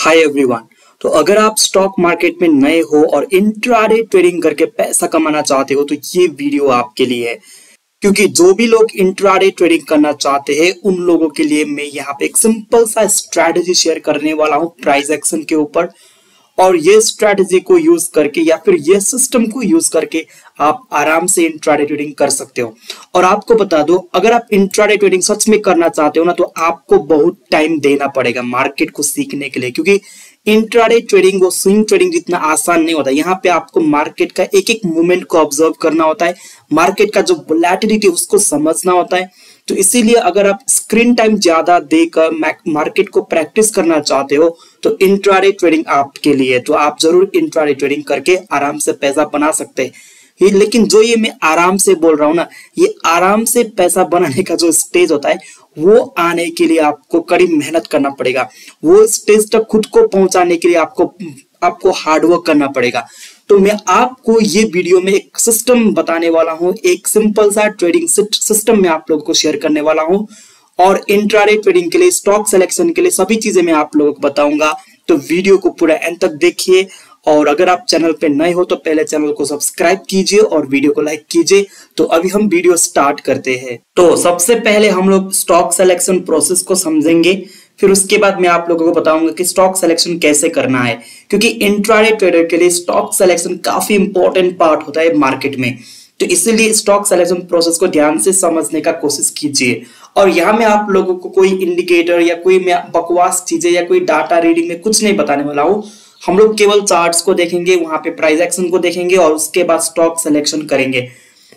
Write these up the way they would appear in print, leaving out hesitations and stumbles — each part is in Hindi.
Hi everyone. तो अगर आप स्टॉक मार्केट में नए हो और इंट्राडे ट्रेडिंग करके पैसा कमाना चाहते हो तो ये वीडियो आपके लिए है, क्योंकि जो भी लोग इंट्राडे ट्रेडिंग करना चाहते हैं उन लोगों के लिए मैं यहाँ पे एक सिंपल सा स्ट्रैटेजी शेयर करने वाला हूँ प्राइस एक्शन के ऊपर। और ये स्ट्रैटेजी को यूज करके या फिर ये सिस्टम को यूज करके आप आराम से इंट्राडे ट्रेडिंग कर सकते हो। और आपको बता दो, अगर आप इंट्राडे ट्रेडिंग सच में करना चाहते हो ना तो आपको बहुत टाइम देना पड़ेगा मार्केट को सीखने के लिए, क्योंकि इंट्राडे ट्रेडिंग वो स्विंग ट्रेडिंग जितना आसान नहीं होता। यहाँ पे आपको मार्केट का एक एक मूवमेंट को ऑब्जर्व करना होता है, मार्केट का जो वोलेटिलिटी उसको समझना होता है। तो इसीलिए अगर आप स्क्रीन टाइम ज्यादा देकर मार्केट को प्रैक्टिस करना चाहते हो तो इंट्राडे ट्रेडिंग आपके लिए, तो आप जरूर इंट्राडे ट्रेडिंग करके आराम से पैसा बना सकते हैं। लेकिन जो ये मैं आराम से बोल रहा हूँ ना, ये आराम से पैसा बनाने का जो स्टेज होता है वो आने के लिए आपको कड़ी मेहनत करना पड़ेगा। वो स्टेज तक खुद को पहुंचाने के लिए आपको हार्डवर्क करना पड़ेगा। तो मैं आपको ये वीडियो में एक सिस्टम बताने वाला हूँ, एक सिंपल सा ट्रेडिंग सिस्टम में आप लोगों को शेयर करने वाला हूँ। और इंट्राडे ट्रेडिंग के लिए, स्टॉक सिलेक्शन के लिए सभी चीजें मैं आप लोगों को बताऊंगा। तो वीडियो को पूरा एंड तक देखिए। और अगर आप चैनल पे नए हो तो पहले चैनल को सब्सक्राइब कीजिए और वीडियो को लाइक कीजिए। तो अभी हम वीडियो स्टार्ट करते हैं। तो सबसे पहले हम लोग स्टॉक सिलेक्शन प्रोसेस को समझेंगे, फिर उसके बाद मैं आप लोगों को बताऊंगा कि स्टॉक सिलेक्शन कैसे करना है, क्योंकि इंट्राडे ट्रेडर के लिए स्टॉक सिलेक्शन काफी इंपॉर्टेंट पार्ट होता है मार्केट में। तो इसीलिए स्टॉक सिलेक्शन प्रोसेस को ध्यान से समझने का कोशिश कीजिए। और यहाँ मैं आप लोगों को कोई इंडिकेटर या कोई मैं बकवास चीजें या कोई डाटा रीडिंग में कुछ नहीं बताने वाला हूँ। हम लोग केवल चार्ट्स को देखेंगे, वहां पे प्राइस एक्शन को देखेंगे और उसके बाद स्टॉक सिलेक्शन करेंगे।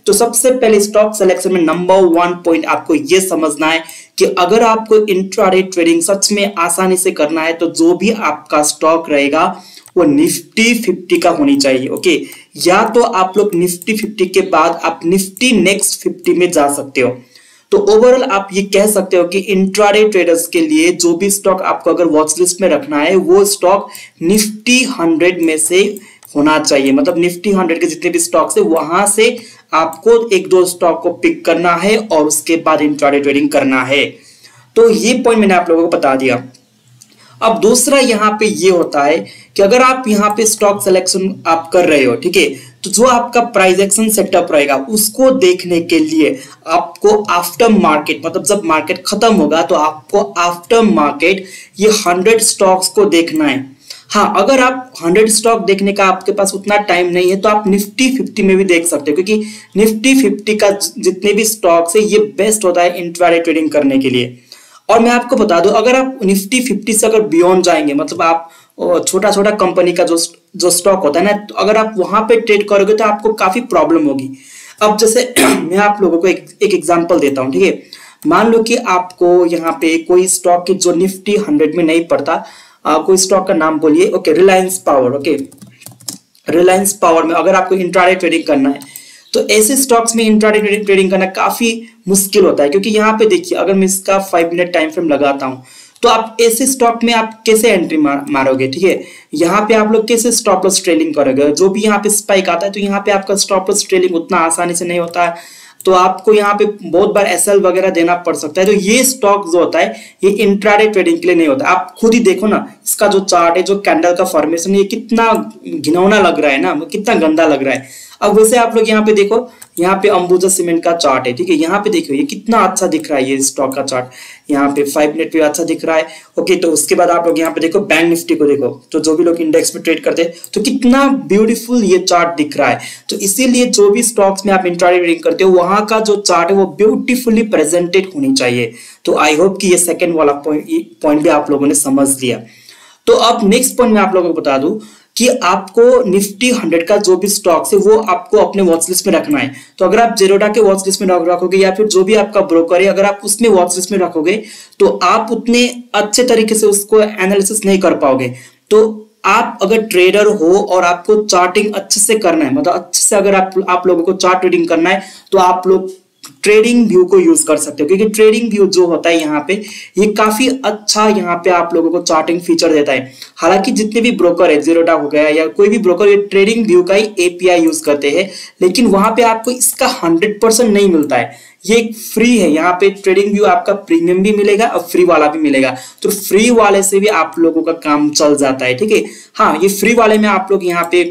तो सबसे पहले स्टॉक सिलेक्शन में नंबर 1 पॉइंट आपको ये समझना है कि अगर आपको इंट्राडे ट्रेडिंग सच में आसानी से करना है तो जो भी आपका स्टॉक रहेगा वो निफ्टी 50 का होनी चाहिए। ओके, या तो आप लोग निफ्टी 50 के बाद आप निफ्टी नेक्स्ट 50 में जा सकते हो। तो ओवरऑल आप ये कह सकते हो कि इंट्राडे ट्रेडर्स के लिए जो भी स्टॉक आपको अगर वॉच लिस्ट में रखना है वो स्टॉक निफ्टी 100 में से होना चाहिए। मतलब निफ्टी 100 के जितने भी स्टॉक्स है वहां से आपको एक दो स्टॉक को पिक करना है और उसके बाद इंट्राडे ट्रेडिंग करना है। तो ये पॉइंट मैंने आप लोगों को बता दिया। अब दूसरा यहाँ पे ये होता है कि अगर आप यहाँ पे स्टॉक सिलेक्शन आप कर रहे हो, ठीक है, तो जो आपका प्राइस एक्शन सेटअप रहेगा उसको देखने के लिए आपको आफ्टर मार्केट, मतलब जब मार्केट खत्म होगा तो आपको आफ्टर मार्केट ये 100 स्टॉक्स को देखना है। हाँ, अगर आप 100 स्टॉक देखने का आपके पास उतना टाइम नहीं है तो आप निफ्टी 50 में भी देख सकते हो, क्योंकि निफ्टी 50 का जितने भी स्टॉक्स है ये बेस्ट होता है इंट्राडे ट्रेडिंग करने के लिए। और मैं आपको बता दूं, अगर आप निफ्टी 50 से अगर बियॉन्ड जाएंगे, मतलब आप छोटा छोटा कंपनी का जो स्टॉक होता है ना, तो अगर आप वहां पे ट्रेड करोगे तो आपको काफी प्रॉब्लम होगी। अब जैसे मैं आप लोगों को एक एग्जांपल देता हूं, ठीक है। मान लो कि आपको यहाँ पे कोई स्टॉक की जो निफ्टी 100 में नहीं पड़ता, कोई स्टॉक का नाम बोलिए। Okay, Reliance power. Okay, Reliance power में अगर आपको इंट्राडे ट्रेडिंग करना है तो ऐसे स्टॉक्स में इंट्राडे ट्रेडिंग करना काफी मुश्किल होता है, क्योंकि यहाँ पे देखिए, अगर मैं इसका 5 मिनट टाइम फ्रेम लगाता हूँ तो आप ऐसे स्टॉक में आप कैसे एंट्री मारोगे, ठीक है। यहाँ पे आप लोग कैसे स्टॉप लॉस ट्रेलिंग करोगे, जो भी यहाँ पे स्पाइक आता है तो यहाँ पे आपका स्टॉप लॉस ट्रेलिंग उतना आसानी से नहीं होता है, तो आपको यहाँ पे बहुत बार एसएल वगैरह देना पड़ सकता है। तो ये स्टॉक जो होता है ये इंट्राडे ट्रेडिंग के लिए नहीं होता। आप खुद ही देखो ना, इसका जो चार्ट है, जो कैंडल का फॉर्मेशन, ये कितना घिनौना लग रहा है ना, कितना गंदा लग रहा है। अब वैसे आप लोग यहाँ पे देखो, यहाँ पे अंबुजा सीमेंट का चार्ट है, ठीक है। यहाँ पे देखो ये कितना अच्छा दिख रहा है, ये स्टॉक का चार्ट यहाँ पे 5 मिनट पे अच्छा दिख रहा है। ओके, तो उसके बाद आप लोग यहाँ पे देखो बैंक निफ्टी को देखो, तो जो भी लोग इंडेक्स में ट्रेड करते हैं तो कितना ब्यूटीफुल ये चार्ट दिख रहा है। तो इसीलिए जो भी स्टॉक्स में आप इंट्राडे ट्रेडिंग करते हो वहां का जो चार्ट है वो ब्यूटीफुली प्रेजेंटेड होनी चाहिए। तो आई होप कि ये सेकेंड वाला पॉइंट भी आप लोगों ने समझ लिया। तो अब नेक्स्ट पॉइंट मैं आप लोगों को बता दूं कि आपको निफ्टी 100 का जो भी स्टॉक्स है वो आपको अपने वॉच लिस्ट में रखना है। तो अगर आप जेरोडा के वॉच लिस्ट में रखोगे या फिर जो भी आपका ब्रोकर है, अगर आप उसमें वॉच लिस्ट में रखोगे तो आप उतने अच्छे तरीके से उसको एनालिसिस नहीं कर पाओगे। तो आप अगर ट्रेडर हो और आपको चार्टिंग अच्छे से करना है, मतलब अच्छे से अगर आप लोगों को चार्ट ट्रेडिंग करना है तो आप लोग ट्रेडिंग व्यू को यूज कर सकते हो, क्योंकि ट्रेडिंग व्यू जो होता है यहाँ पे ये काफी अच्छा यहाँ पे आप लोगों को चार्टिंग फीचर देता है। हालांकि जितने भी ब्रोकर है, जीरोडा हो गया या कोई भी ब्रोकर, ये ट्रेडिंग व्यू का ही एपीआई यूज करते हैं, लेकिन वहां पे आपको इसका 100% नहीं मिलता है। ये फ्री है, यहाँ पे ट्रेडिंग व्यू आपका प्रीमियम भी मिलेगा और फ्री वाला भी मिलेगा। तो फ्री वाले से भी आप लोगों का काम चल जाता है, ठीक है। हाँ, ये फ्री वाले में आप लोग यहाँ पे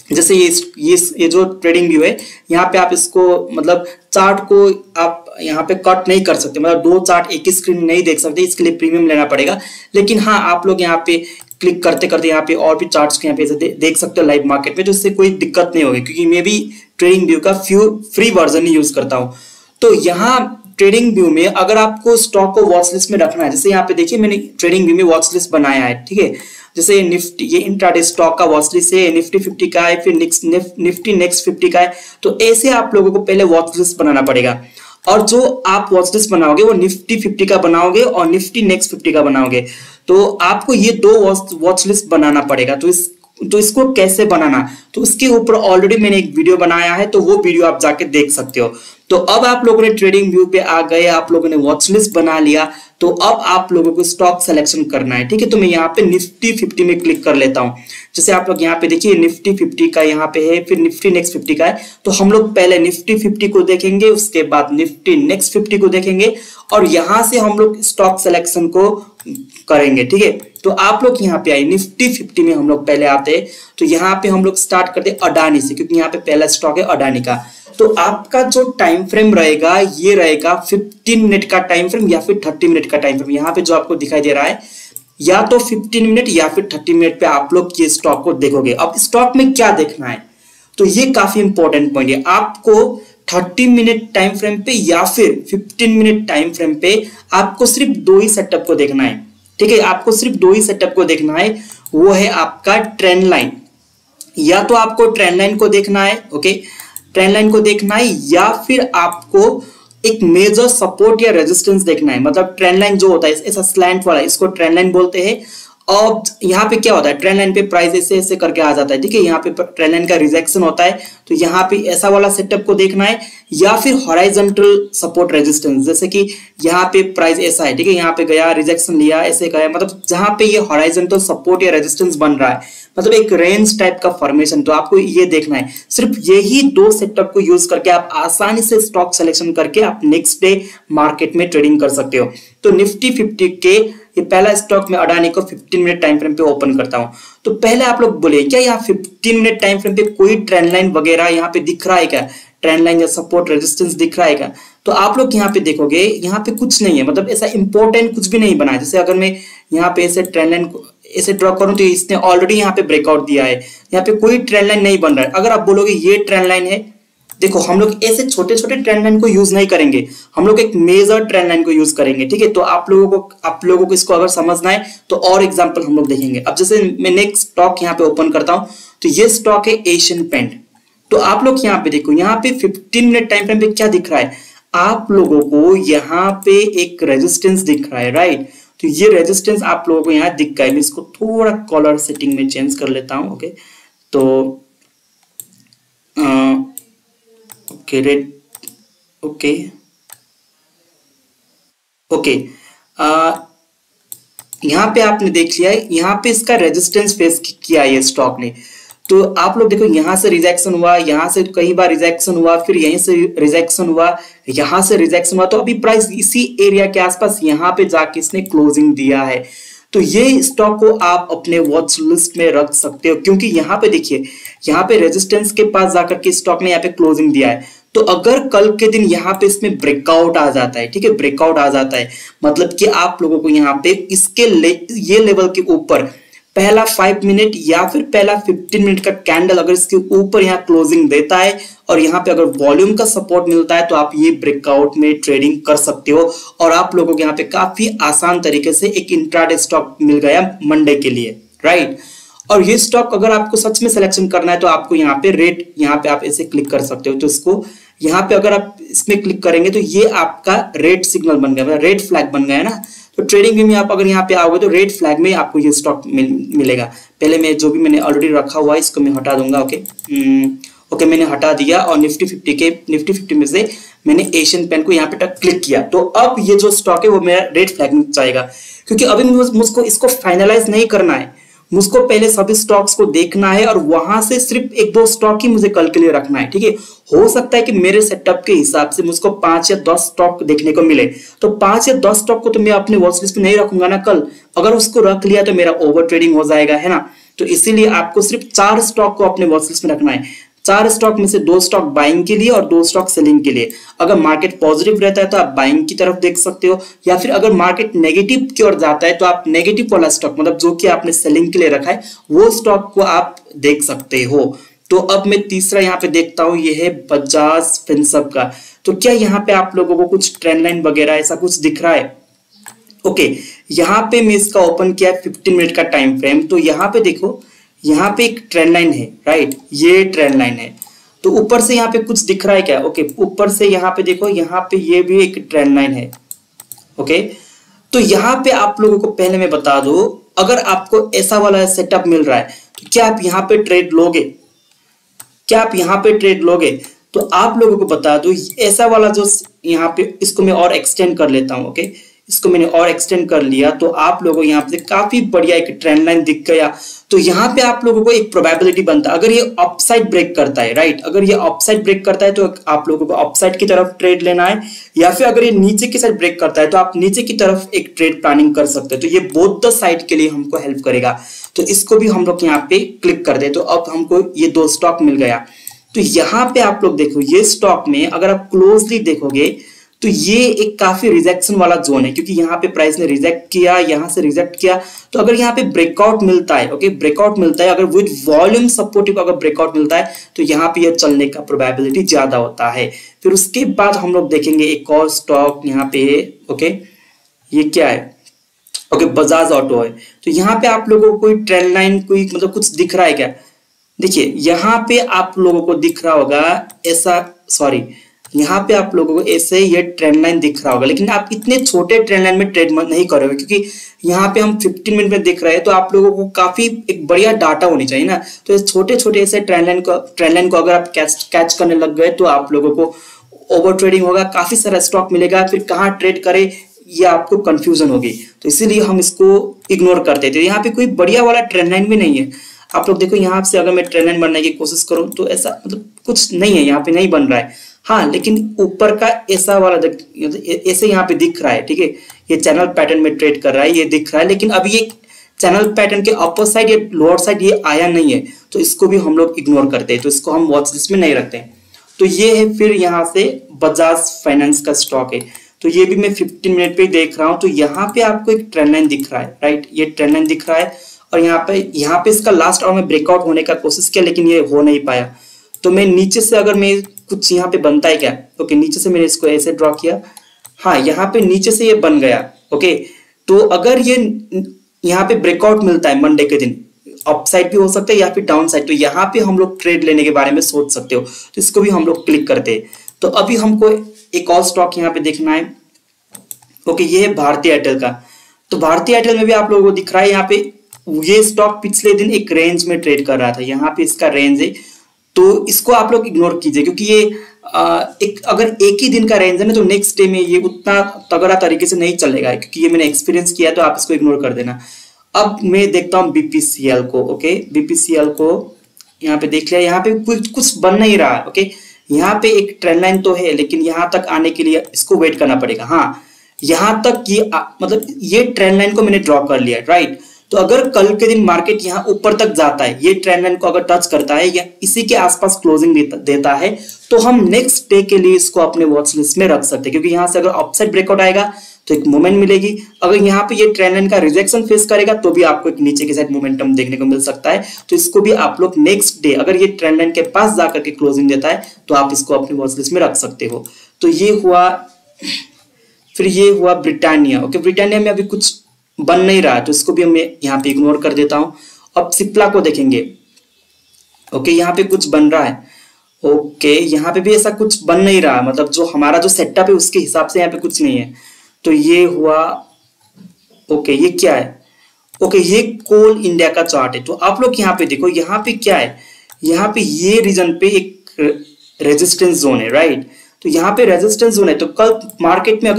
जैसे ये जो ट्रेडिंग व्यू है, यहाँ पे आप इसको मतलब चार्ट को आप यहाँ पे कट नहीं कर सकते, मतलब दो चार्ट एक ही स्क्रीन नहीं देख सकते, इसके लिए प्रीमियम लेना पड़ेगा। लेकिन हाँ, आप लोग यहाँ पे क्लिक करते करते यहाँ पे और भी चार्ट्स को यहाँ पे देख सकते हो लाइव मार्केट में, तो इससे कोई दिक्कत नहीं होगी, क्योंकि मैं भी ट्रेडिंग व्यू का फ्री वर्जन ही यूज करता हूँ। तो यहाँ ट्रेडिंग व्यू में अगर आपको स्टॉक को वॉच लिस्ट में रखना है, जैसे यहाँ पे देखिए मैंने ट्रेडिंग व्यू में वॉच लिस्ट बनाया है, ठीक है। जैसे निफ्टी, ये इंट्राडे स्टॉक का वॉच लिस्ट है, निफ्टी 50 का है, फिर निफ्टी नेक्स्ट 50 का है। तो ऐसे आप लोगों को पहले वॉच लिस्ट बनाना पड़ेगा, और जो आप वॉच लिस्ट बनाओगे वो निफ्टी 50 का बनाओगे और निफ्टी नेक्स्ट 50 का बनाओगे। तो आपको ये दो वॉच लिस्ट बनाना पड़ेगा। तो इसको कैसे बनाना, तो उसके ऊपर ऑलरेडी मैंने एक वीडियो बनाया है, तो वो वीडियो आप जाके देख सकते हो। तो अब आप लोगों ने ट्रेडिंग व्यू पे आ गए, आप लोगों ने वॉच लिस्ट बना लिया, तो अब आप लोगों को स्टॉक सिलेक्शन करना है, ठीक है। तो मैं यहाँ पे निफ्टी 50 में क्लिक कर लेता हूँ। जैसे आप लोग यहाँ पे देखिए निफ्टी 50 का यहाँ पे है, फिर निफ्टी नेक्स्ट 50 का है। तो हम लोग पहले निफ्टी 50 को देखेंगे, उसके बाद निफ्टी नेक्स्ट 50 को देखेंगे, और यहाँ से हम लोग स्टॉक सिलेक्शन को करेंगे, ठीक है। तो आप लोग यहाँ पे आए, निफ्टी 50 में हम लोग पहले आते हैं। तो यहाँ पे हम लोग स्टार्ट करते हैं अडानी से, क्योंकि यहाँ पे पहला स्टॉक है अडानी का। तो आपका जो टाइम फ्रेम रहेगा, ये रहेगा 15 मिनट का टाइम फ्रेम या फिर 30 मिनट का टाइम फ्रेम। यहाँ पे जो आपको दिखाई दे रहा है, या तो 15 मिनट या फिर 30 मिनट पे आप लोग ये स्टॉक को देखोगे। अब स्टॉक में क्या देखना है, तो ये काफी इंपॉर्टेंट पॉइंट है। आपको 30 मिनट टाइम फ्रेम पे या फिर 15 मिनट टाइम फ्रेम पे आपको सिर्फ दो ही सेटअप को देखना है, ठीक है। आपको सिर्फ दो ही सेटअप को देखना है, वो है आपका ट्रेंड लाइन। या तो आपको ट्रेंड लाइन को देखना है, ओके, ट्रेंड लाइन को देखना है, या फिर आपको एक मेजर सपोर्ट या रेजिस्टेंस देखना है। मतलब ट्रेंड लाइन जो होता है ऐसा स्लैंट वाला, इसको ट्रेंड लाइन बोलते हैं। और यहाँ पे क्या होता है, ट्रेंड लाइन पे प्राइस ऐसे ऐसे करके आ जाता है, ठीक है। यहाँ पे ट्रेंड लाइन का रिजेक्शन होता है, तो यहाँ पे ऐसा वाला सेटअप को देखना है, या फिर हॉराइजॉन्टल सपोर्ट रेजिस्टेंस, जैसे कि यहाँ पे प्राइस ऐसा है, ठीक है, यहाँ पे गया रिजेक्शन लिया, ऐसे गया, मतलब जहां पे ये हॉराइजॉन्टल सपोर्ट या रेजिस्टेंस बन रहा है, मतलब एक रेंज टाइप का फॉर्मेशन, तो आपको ये देखना है। सिर्फ यही दो सेटअप को यूज करके आप आसानी से स्टॉक सिलेक्शन करके आप नेक्स्ट डे मार्केट में ट्रेडिंग कर सकते हो। तो निफ्टी 50 के ये पहला स्टॉक में अडानी को 15 मिनट टाइम फ्रेम पे ओपन करता हूं। तो पहले आप लोग बोले क्या यहाँ 15 मिनट टाइम फ्रेम पे कोई ट्रेंड लाइन वगैरह यहाँ पे दिख रहा है क्या, ट्रेंड लाइन या सपोर्ट रेजिस्टेंस दिख रहा है क्या? तो आप लोग यहाँ पे देखोगे यहाँ पे कुछ नहीं है, मतलब ऐसा इंपॉर्टेंट कुछ भी नहीं बना है। जैसे अगर मैं यहाँ पे ऐसे ट्रेंड लाइन ऐसे ड्रॉ करूं तो इसने ऑलरेडी यहाँ पे ब्रेकआउट दिया है, यहाँ पे कोई ट्रेंड लाइन नहीं बन रहा है। अगर आप बोलोगे ये ट्रेंड लाइन है, देखो हम लोग ऐसे छोटे छोटे ट्रेंड लाइन को यूज नहीं करेंगे, हम लोग एक मेजर ट्रेंड लाइन को यूज करेंगे, ठीक है। तो आप लोगों को इसको अगर समझना है तो और एग्जांपल हम लोग देखेंगे। अब जैसे मैं नेक्स्ट स्टॉक यहाँ पे ओपन करता हूँ, तो ये स्टॉक है एशियन पेंट। तो आप लोग यहाँ पे देखो, यहाँ पे 15 मिनट टाइम फ्रेम पे क्या दिख रहा है, आप लोगों को यहाँ पे एक रेजिस्टेंस दिख रहा है, राइट। तो ये रेजिस्टेंस आप लोगों को यहाँ दिख गया है। मैं इसको थोड़ा कलर सेटिंग में चेंज कर लेता हूँ, ओके। तो ओके रेड, ओके ओके, यहाँ पे आपने देख लिया है, यहाँ पे इसका रेजिस्टेंस फेस किया है ये स्टॉक ने। तो आप लोग देखो यहाँ से रिजेक्शन हुआ, यहाँ से कई बार रिजेक्शन हुआ, फिर यहीं से रिजेक्शन हुआ, यहाँ से रिजेक्शन हुआ, तो अभी प्राइस इसी एरिया के आसपास यहाँ पे जाके इसने क्लोजिंग दिया है। तो ये स्टॉक को आप अपने वॉच लिस्ट में रख सकते हो, क्योंकि यहाँ पे देखिए, यहाँ पे रेजिस्टेंस के पास जाकर के स्टॉक ने यहाँ पे क्लोजिंग दिया है। तो अगर कल के दिन यहाँ पे इसमें ब्रेकआउट आ जाता है, ठीक है, ब्रेकआउट आ जाता है, मतलब कि आप लोगों को यहाँ पे इसके ये लेवल के ऊपर पहला 5 मिनट या फिर पहला 15 मिनट का कैंडल अगर इसके ऊपर यहाँ क्लोजिंग देता है और यहाँ पे अगर वॉल्यूम का सपोर्ट मिलता है, तो आप ये ब्रेकआउट में ट्रेडिंग कर सकते हो। और आप लोगों को यहाँ पे काफी आसान तरीके से एक इंट्राडे स्टॉक मिल गया मंडे के लिए, राइट। और ये स्टॉक अगर आपको सच में सिलेक्शन करना है तो आपको यहाँ पे रेट, यहाँ पे आप ऐसे क्लिक कर सकते हो। तो इसको यहाँ पे अगर आप इसमें क्लिक करेंगे तो ये आपका रेड सिग्नल बन गया, रेड फ्लैग बन गया ना। तो ट्रेडिंग व्यू में आप अगर यहाँ पे आओगे तो रेड फ्लैग में आपको ये स्टॉक मिलेगा। पहले मैं जो भी मैंने ऑलरेडी रखा हुआ है इसको मैं हटा दूंगा, ओके ओके मैंने हटा दिया। और निफ्टी 50 में से मैंने एशियन पेंट को यहाँ पे क्लिक किया। तो अब ये जो स्टॉक है वो मेरा रेड फ्लैग में जाएगा, क्योंकि अभी मुझको इसको फाइनलाइज नहीं करना है, मुझको पहले सभी स्टॉक्स को देखना है और वहां से सिर्फ एक दो स्टॉक ही मुझे कल के लिए रखना है, ठीक है। हो सकता है कि मेरे सेटअप के हिसाब से मुझको 5 या 10 स्टॉक देखने को मिले, तो 5 या 10 स्टॉक को तो मैं अपने वॉच लिस्ट में नहीं रखूंगा ना कल। अगर उसको रख लिया तो मेरा ओवर ट्रेडिंग हो जाएगा, है ना। तो इसीलिए आपको सिर्फ 4 स्टॉक को अपने वॉच लिस्ट में रखना है। 4 स्टॉक में से 2 स्टॉक बाइंग के लिए और 2 स्टॉक सेलिंग के लिए। अगर मार्केट पॉजिटिव रहता है तो आप बाइंग की तरफ देख सकते हो, या फिर अगर मार्केट नेगेटिव की ओर जाता है तो आप नेगेटिव वाला स्टॉक, मतलब जो कि आपने सेलिंग के लिए रखा है, वो स्टॉक को आप देख सकते हो। तो अब मैं तीसरा यहाँ पे देखता हूँ, ये है बजाज फिनसर्व का। तो क्या यहाँ पे आप लोगों को कुछ ट्रेंड लाइन वगैरह ऐसा कुछ दिख रहा है? ओके, यहाँ पे मैं इसका ओपन किया 15 मिनट का टाइम फ्रेम। तो यहाँ पे देखो, यहाँ पे एक ट्रेंड लाइन है, राइट, ये ट्रेंड लाइन है। तो ऊपर से यहाँ पे कुछ दिख रहा है क्या? ओके, ऊपर से यहाँ पे देखो, यहाँ पे ये भी एक ट्रेंड लाइन है। ओके, तो यहाँ पे आप लोगों को पहले मैं बता दूं, अगर आपको ऐसा वाला सेटअप मिल रहा है तो क्या आप यहाँ पे ट्रेड लोगे? क्या आप यहाँ पे ट्रेड लोगे? तो आप लोगों को बता दूं, ऐसा वाला जो यहाँ पे, इसको मैं और एक्सटेंड कर लेता हूँ। ओके, इसको मैंने और एक्सटेंड कर लिया, तो आप लोगों को यहाँ पे काफी बढ़िया एक ट्रेंड लाइन दिख गया। तो यहाँ पे आप लोगों को एक प्रोबेबिलिटी बनता है, अगर ये अपसाइड ब्रेक करता है, राइट, अगर ये अपसाइड ब्रेक करता है तो आप लोगों को अपसाइड की तरफ ट्रेड लेना है, या फिर अगर ये नीचे की साइड ब्रेक करता है तो आप नीचे की तरफ एक ट्रेड प्लानिंग कर सकते हैं। तो ये बोथ द साइड के लिए हमको हेल्प करेगा। तो इसको भी हम लोग यहाँ पे क्लिक कर दे, तो अब हमको ये 2 स्टॉक मिल गया। तो यहाँ पे आप लोग देखो, ये स्टॉक में अगर आप क्लोजली देखोगे तो ये एक काफी रिजेक्शन वाला जोन है, क्योंकि यहाँ पे प्राइस ने रिजेक्ट किया, यहाँ से रिजेक्ट किया। तो अगर यहाँ पे ब्रेकआउट मिलता है, ओके, ब्रेकआउट मिलता है, अगर विद वॉल्यूम सपोर्टिव अगर ब्रेकआउट मिलता है तो यहाँ पे ये चलने का प्रोबेबिलिटी ज्यादा होता है। फिर उसके बाद हम लोग देखेंगे एक और स्टॉक यहाँ पे, ओके, ये क्या है? ओके, बजाज ऑटो है। तो यहाँ पे आप लोगों को कोई ट्रेंड लाइन, कोई मतलब कुछ दिख रहा है क्या? देखिए, यहाँ पे आप लोगों को दिख रहा होगा ऐसा, सॉरी, यहाँ पे आप लोगों को ऐसे ये ट्रेंड लाइन दिख रहा होगा, लेकिन आप इतने छोटे ट्रेंड लाइन में ट्रेड नहीं करोगे, क्योंकि यहाँ पे हम 15 मिनट में देख रहे हैं। तो आप लोगों को काफी एक बढ़िया डाटा होनी चाहिए ना। तो छोटे छोटे ऐसे ट्रेंड लाइन को अगर आप कैच करने लग गए तो आप लोगों को ओवर ट्रेडिंग होगा, काफी सारा स्टॉक मिलेगा, फिर कहाँ ट्रेड करे ये आपको कंफ्यूजन होगी। तो इसीलिए हम इसको इग्नोर करते थे। यहाँ पे कोई बढ़िया वाला ट्रेंड लाइन भी नहीं है। आप लोग देखो, यहाँ से अगर मैं ट्रेंड लाइन बनने की कोशिश करूँ तो ऐसा मतलब कुछ नहीं है, यहाँ पे नहीं बन रहा है। हाँ, लेकिन ऊपर का ऐसा वाला ऐसे यहाँ पे दिख रहा है, ठीक है, ये चैनल पैटर्न में ट्रेड कर रहा है, ये दिख रहा है। लेकिन अभी ये चैनल पैटर्न के अपर साइड या लोअर साइड ये आया नहीं है, तो इसको भी हम लोग इग्नोर करते हैं, तो इसको हम वॉच लिस्ट में नहीं रखते हैं। तो ये है फिर यहाँ से बजाज फाइनेंस का स्टॉक है। तो ये भी मैं 15 मिनट पे देख रहा हूँ। तो यहाँ पे आपको एक ट्रेंड लाइन दिख रहा है, राइट, ये ट्रेंड लाइन दिख रहा है। और यहाँ पे इसका लास्ट आवर में ब्रेकआउट होने का कोशिश किया, लेकिन ये हो नहीं पाया। तो मैं नीचे से, अगर मैं कुछ यहाँ पे बनता है क्या? ओके, नीचे से मैंने इसको ऐसे ड्रॉ किया, हाँ, यहाँ पे नीचे से ये बन गया। ओके, तो अगर ये यहाँ पे ब्रेकआउट मिलता है मंडे के दिन, अपसाइड भी हो सकता है या फिर डाउन साइड, तो यहाँ पे हम लोग ट्रेड लेने के बारे में सोच सकते हो। तो इसको भी हम लोग क्लिक करते हैं। तो अभी हमको एक और स्टॉक यहाँ पे देखना है। ओके, ये है भारतीय एयरटेल का। तो भारतीय एयरटेल में भी आप लोगों को दिख रहा है, यहाँ पे ये स्टॉक पिछले दिन एक रेंज में ट्रेड कर रहा था, यहाँ पे इसका रेंज है। तो इसको आप लोग इग्नोर कीजिए, क्योंकि ये अगर एक ही दिन का रेंज है ना, तो नेक्स्ट डे में ये उतना तगड़ा तरीके से नहीं चलेगा, क्योंकि ये मैंने एक्सपीरियंस किया। तो आप इसको इग्नोर कर देना। अब मैं देखता हूँ बीपीसीएल को। ओके, बीपीसीएल को यहाँ पे देख लिया, यहाँ पे कुछ बन नहीं रहा है। ओके, यहाँ पे एक ट्रेंड लाइन तो है, लेकिन यहाँ तक आने के लिए इसको वेट करना पड़ेगा। हाँ, यहाँ तक ये मतलब ये ट्रेंड लाइन को मैंने ड्रॉ कर लिया, राइट। तो अगर कल के दिन मार्केट यहाँ ऊपर तक जाता है, ये ट्रेंड लाइन को अगर टच करता है या इसी के आसपास क्लोजिंग देता है, तो हम नेक्स्ट डे के लिए इसको अपने वॉच लिस्ट में रख सकते हैं, क्योंकि यहाँ से अगर अपसाइड ब्रेकआउट आएगा तो एक मोमेंट मिलेगी। अगर यहाँ पे ये ट्रेंड लाइन का रिजेक्शन फेस करेगा तो भी आपको एक नीचे के साइड मोमेंटम देखने को मिल सकता है। तो इसको भी आप लोग नेक्स्ट डे, अगर ये ट्रेंड लाइन के पास जाकर के क्लोजिंग देता है, तो आप इसको अपने वॉच लिस्ट में रख सकते हो। तो ये हुआ। फिर ये हुआ ब्रिटानिया। ओके, ब्रिटानिया में अभी कुछ बन नहीं रहा, तो इसको भी मैं यहाँ पे इग्नोर कर देता हूँ। अब सिप्ला को देखेंगे। ओके, यहाँ पे कुछ बन रहा है। ओके, यहाँ पे भी ऐसा कुछ बन नहीं रहा, मतलब जो हमारा जो सेटअप है उसके हिसाब से यहाँ पे कुछ नहीं है। तो ये हुआ। ओके, ये क्या है? ओके, ये कोल इंडिया का चार्ट है। तो आप लोग यहाँ पे देखो, यहाँ पे क्या है? यहाँ पे ये रीजन पे एक रेजिस्टेंस जोन है, राइट। तो यहाँ पे रेजिस्टेंस जोन है। तो कल मार्केट में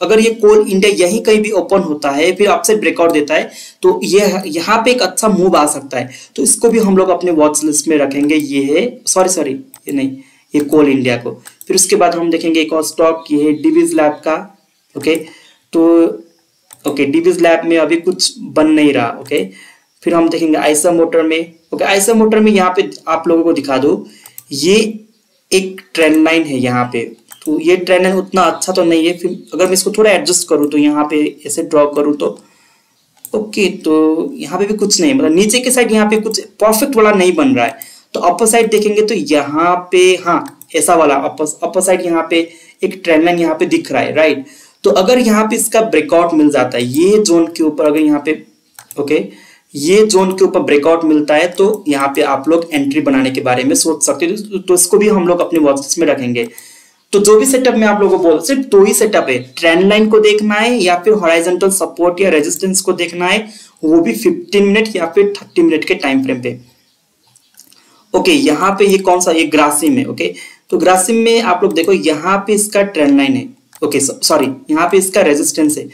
अगर ये कोल इंडिया यहीं कहीं भी ओपन होता है फिर अपसाइड ब्रेकआउट देता है तो ये यहाँ पे एक अच्छा मूव आ सकता है, तो इसको भी हम लोग अपने वॉच लिस्ट में रखेंगे। ये है सॉरी ये नहीं, ये कोल इंडिया को। फिर उसके बाद हम देखेंगे एक और स्टॉक, ये है डिविज लैब का। ओके तो डिविज लैब में अभी कुछ बन नहीं रहा। ओके फिर हम देखेंगे आइसर मोटर में। ओके आइसर मोटर में यहाँ पे आप लोगों को दिखा दो, ये एक ट्रेंड लाइन है यहाँ पे, तो ये ट्रेंड लाइन उतना अच्छा तो नहीं है। फिर अगर मैं इसको थोड़ा एडजस्ट करूँ तो यहाँ पे ऐसे ड्रॉ करूँ तो ओके, तो यहाँ पे भी कुछ नहीं, मतलब नीचे के साइड यहाँ पे कुछ परफेक्ट वाला नहीं बन रहा है। तो अपर साइड देखेंगे तो यहाँ पे हाँ ऐसा वाला अपर साइड यहाँ पे एक ट्रेंड लाइन यहाँ पे दिख रहा है, राइट। तो अगर यहाँ पे इसका ब्रेकआउट मिल जाता है ये जोन के ऊपर, अगर यहाँ पे ओके ये जोन के ऊपर ब्रेकआउट मिलता है तो यहाँ पे आप लोग एंट्री बनाने के बारे में सोच सकते हो। तो इसको भी हम लोग अपने वॉच लिस्ट में रखेंगे। तो जो भी सेटअप मैं आप लोगों को बोल, सिर्फ दो ही सेटअप है, ट्रेंड लाइन को देखना है या फिर हॉरिजॉन्टल सपोर्ट या रेजिस्टेंस को देखना है, वो भी 15 मिनट या फिर 30 मिनट के टाइम फ्रेम पे। ओके यहाँ पे ये कौन सा, ये ग्रासिम है। ओके तो ग्रासिम में आप लोग देखो यहाँ पे इसका ट्रेंड लाइन है। ओके सॉरी यहाँ पे इसका रेजिस्टेंस है।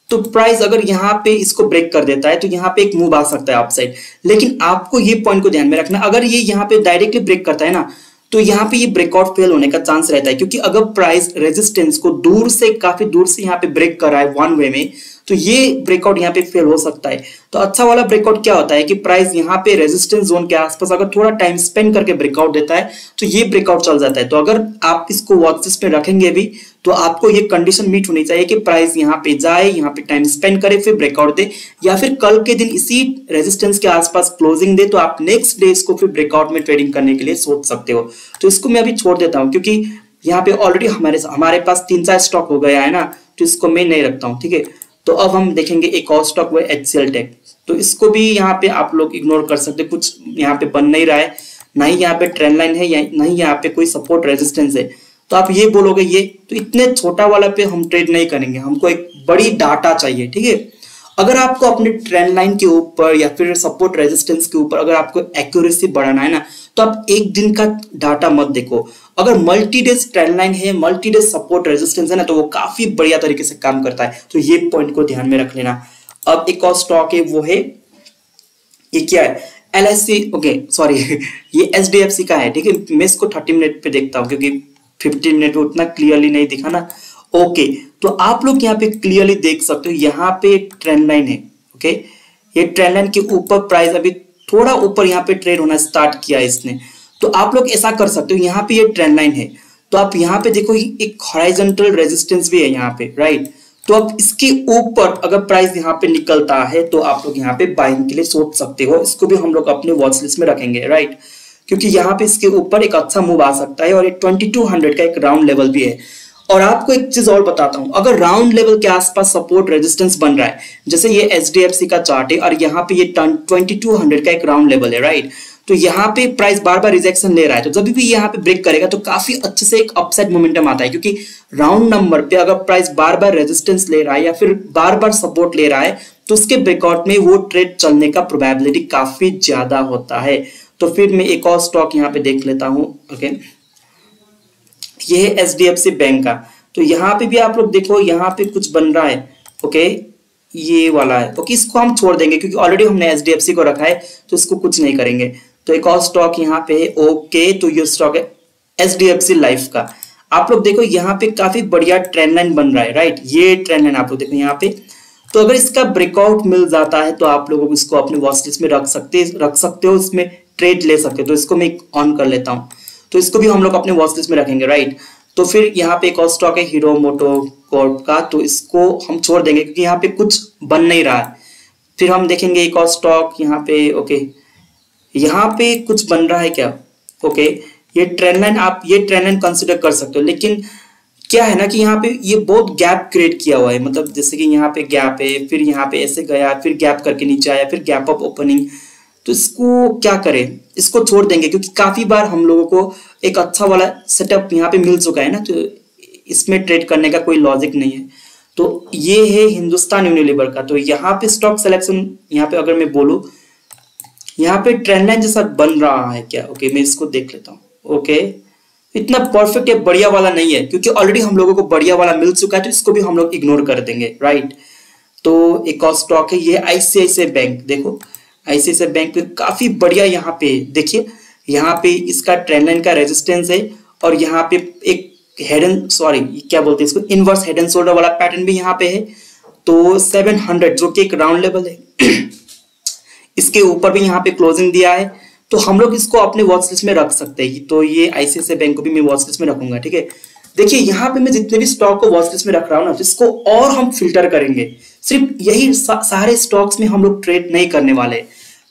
तो प्राइस अगर यहाँ पे इसको ब्रेक कर देता है तो यहाँ पे एक मूव आ सकता है अपसाइड, लेकिन आपको ये पॉइंट को ध्यान में रखना, अगर ये यहाँ पे डायरेक्टली ब्रेक करता है ना तो यहाँ पे ये ब्रेकआउट फेल होने का चांस रहता है, क्योंकि अगर प्राइस रेजिस्टेंस को दूर से काफी दूर से यहाँ पे ब्रेक कर रहा है वन वे में तो ये ब्रेकआउट यहाँ पे फेल हो सकता है। तो अच्छा वाला ब्रेकआउट क्या होता है कि प्राइस यहाँ पे रेजिस्टेंस जोन के आसपास अगर थोड़ा टाइम स्पेंड करके ब्रेकआउट देता है तो ये ब्रेकआउट चल जाता है। तो अगर आप इसको वॉच लिस्ट में रखेंगे भी तो आपको ये कंडीशन मीट होनी चाहिए कि प्राइस यहाँ पे जाए, यहाँ पे टाइम स्पेंड करे, फिर ब्रेकआउट दे, या फिर कल के दिन इसी रेजिस्टेंस के आसपास क्लोजिंग दे, तो आप नेक्स्ट डे इसको फिर ब्रेकआउट में ट्रेडिंग करने के लिए सोच सकते हो। तो इसको मैं अभी छोड़ देता हूँ क्योंकि यहाँ पे ऑलरेडी हमारे पास 3-4 स्टॉक हो गया है ना, तो इसको मैं नहीं रखता हूँ। ठीक है तो अब हम देखेंगे एक और स्टॉक वो HCL टेक। तो इसको भी यहाँ पे आप लोग इग्नोर कर सकते, कुछ यहाँ पे बन नहीं रहा है, ना ही यहाँ पे ट्रेंड लाइन है, या नहीं यहाँ पे कोई सपोर्ट रेजिस्टेंस है। तो आप ये बोलोगे ये तो इतने छोटा वाला पे हम ट्रेड नहीं करेंगे, हमको एक बड़ी डाटा चाहिए। ठीक है अगर आपको अपने ट्रेंड लाइन के ऊपर या फिर सपोर्ट रेजिस्टेंस के ऊपर अगर आपको एक्यूरेसी बढ़ाना है ना तो आप एक दिन का डाटा मत देखो। अगर मल्टी डेज ट्रेंड लाइन है, मल्टी डेज सपोर्ट रेजिस्टेंस है ना, तो वो काफी बढ़िया तरीके से काम करता है। तो ये पॉइंट को ध्यान में रख लेना। अब एक और स्टॉक है वो है, ये क्या है, LIC। ओके सॉरी ये HDFC का है। ठीक है मैं इसको 30 मिनट पे देखता हूँ क्योंकि 15 मिनट में उतना क्लियरली नहीं दिखा ना। ओके तो आप लोग यहाँ पे क्लियरली देख सकते हो, यहाँ पे ट्रेंड लाइन है। ओके ये ट्रेंड लाइन के ऊपर प्राइस अभी थोड़ा ऊपर यहाँ पे ट्रेड होना स्टार्ट किया है इसने। तो आप लोग ऐसा कर सकते हो, यहाँ पे ये ट्रेंड लाइन है तो आप यहाँ पे देखो एक हॉरिजॉन्टल रेजिस्टेंस भी है यहाँ पे, राइट। तो अब इसके ऊपर अगर प्राइस यहाँ पे निकलता है तो आप लोग यहाँ पे बाइंग के लिए सोच सकते हो। इसको भी हम लोग अपने वॉच लिस्ट में रखेंगे, राइट, क्योंकि यहाँ पे इसके ऊपर एक अच्छा मूव आ सकता है और एक 2200 का एक राउंड लेवल भी है। और आपको एक चीज और बताता हूं, अगर राउंड लेवल के आसपास सपोर्ट रेजिस्टेंस बन रहा है, जैसे ये HDFC का चार्ट है और यहाँ पे ये 2200 का एक राउंड लेवल है, राइट, तो यहाँ पे प्राइस बार बार रिजेक्शन ले रहा है, तो जब भी यहाँ पे ब्रेक करेगा तो काफी अच्छे से एक अपसाइड मोमेंटम आता है, क्योंकि राउंड नंबर पे अगर प्राइस बार बार रेजिस्टेंस ले रहा है या फिर बार बार सपोर्ट ले रहा है तो उसके ब्रेकआउट में वो ट्रेड चलने का प्रोबेबिलिटी काफी ज्यादा होता है। तो फिर मैं एक और स्टॉक यहाँ पे देख लेता हूँ। ओके ये है HDFC बैंक का। तो यहाँ पे भी आप लोग देखो यहाँ पे कुछ बन रहा है। ओके ये वाला है। ओके इसको हम छोड़ देंगे क्योंकि ऑलरेडी हमने HDFC को रखा है तो इसको कुछ नहीं करेंगे। तो एक और स्टॉक यहाँ पे है। ओके तो ये स्टॉक है HDFC लाइफ का। आप लोग देखो यहाँ पे काफी बढ़िया ट्रेंड लाइन बन रहा है, राइट, ये ट्रेंड लाइन आप लोग देखो यहाँ पे। तो अगर इसका ब्रेकआउट मिल जाता है तो आप लोगों को इसको अपने वॉच लिस्ट में रख सकते हो, इसमें ट्रेड ले सकते हो। तो इसको मैं ऑन कर लेता हूँ, तो इसको भी हम लोग अपने वॉच लिस्ट में रखेंगे, राइट। तो फिर यहाँ पे एक और स्टॉक है हीरो मोटोकॉर्प का, तो इसको हम छोड़ देंगे क्योंकि यहाँ पे कुछ बन नहीं रहा है। फिर हम देखेंगे एक और स्टॉक यहाँ पे। ओके यहाँ पे कुछ बन रहा है क्या? ओके ये ट्रेंड लाइन, आप ये ट्रेंड लाइन कंसिडर कर सकते हो, लेकिन क्या है ना कि यहाँ पे ये बहुत गैप क्रिएट किया हुआ है, मतलब जैसे कि यहाँ पे गैप है, फिर यहाँ पे ऐसे गया, फिर गैप करके नीचे आया, फिर गैप अप ओपनिंग। तो इसको क्या करें, इसको छोड़ देंगे क्योंकि काफी बार हम लोगों को एक अच्छा वाला सेटअप यहाँ पे मिल चुका है ना, तो इसमें ट्रेड करने का कोई लॉजिक नहीं है। तो ये है हिंदुस्तान यूनिलीवर का। तो यहाँ पे स्टॉक सिलेक्शन, यहाँ पे अगर मैं बोलूँ यहाँ पे ट्रेंड लाइन जैसा बन रहा है क्या? ओके मैं इसको देख लेता हूँ। ओके इतना परफेक्ट या बढ़िया वाला नहीं है, क्योंकि ऑलरेडी हम लोगों को बढ़िया वाला मिल चुका है, तो इसको भी हम लोग इग्नोर कर देंगे, राइट। तो एक और स्टॉक है ये आईसीआईसीआई बैंक। देखो आईसीआईसीआई बैंक में काफी बढ़िया, यहाँ पे देखिए, यहाँ पे इसका ट्रेंड लाइन का रेजिस्टेंस है, और यहाँ पे एक हेड एंड सॉरी क्या बोलते हैं इसको, इनवर्स हेड एंड शोल्डर वाला पैटर्न भी यहाँ पे है। तो 700 जो कि एक राउंड लेवल है इसके ऊपर भी यहाँ पे क्लोजिंग दिया है, तो हम लोग इसको अपने वॉच लिस्ट में रख सकते हैं। तो ये आईसीआईसीआई बैंक को भी मैं वॉच लिस्ट में रखूंगा, ठीक है। देखिए यहाँ पे मैं जितने भी स्टॉक को वॉच लिस्ट में रख रहा हूँ ना, जिसको और हम फिल्टर करेंगे, सिर्फ यही सारे स्टॉक्स में हम लोग ट्रेड नहीं करने वाले।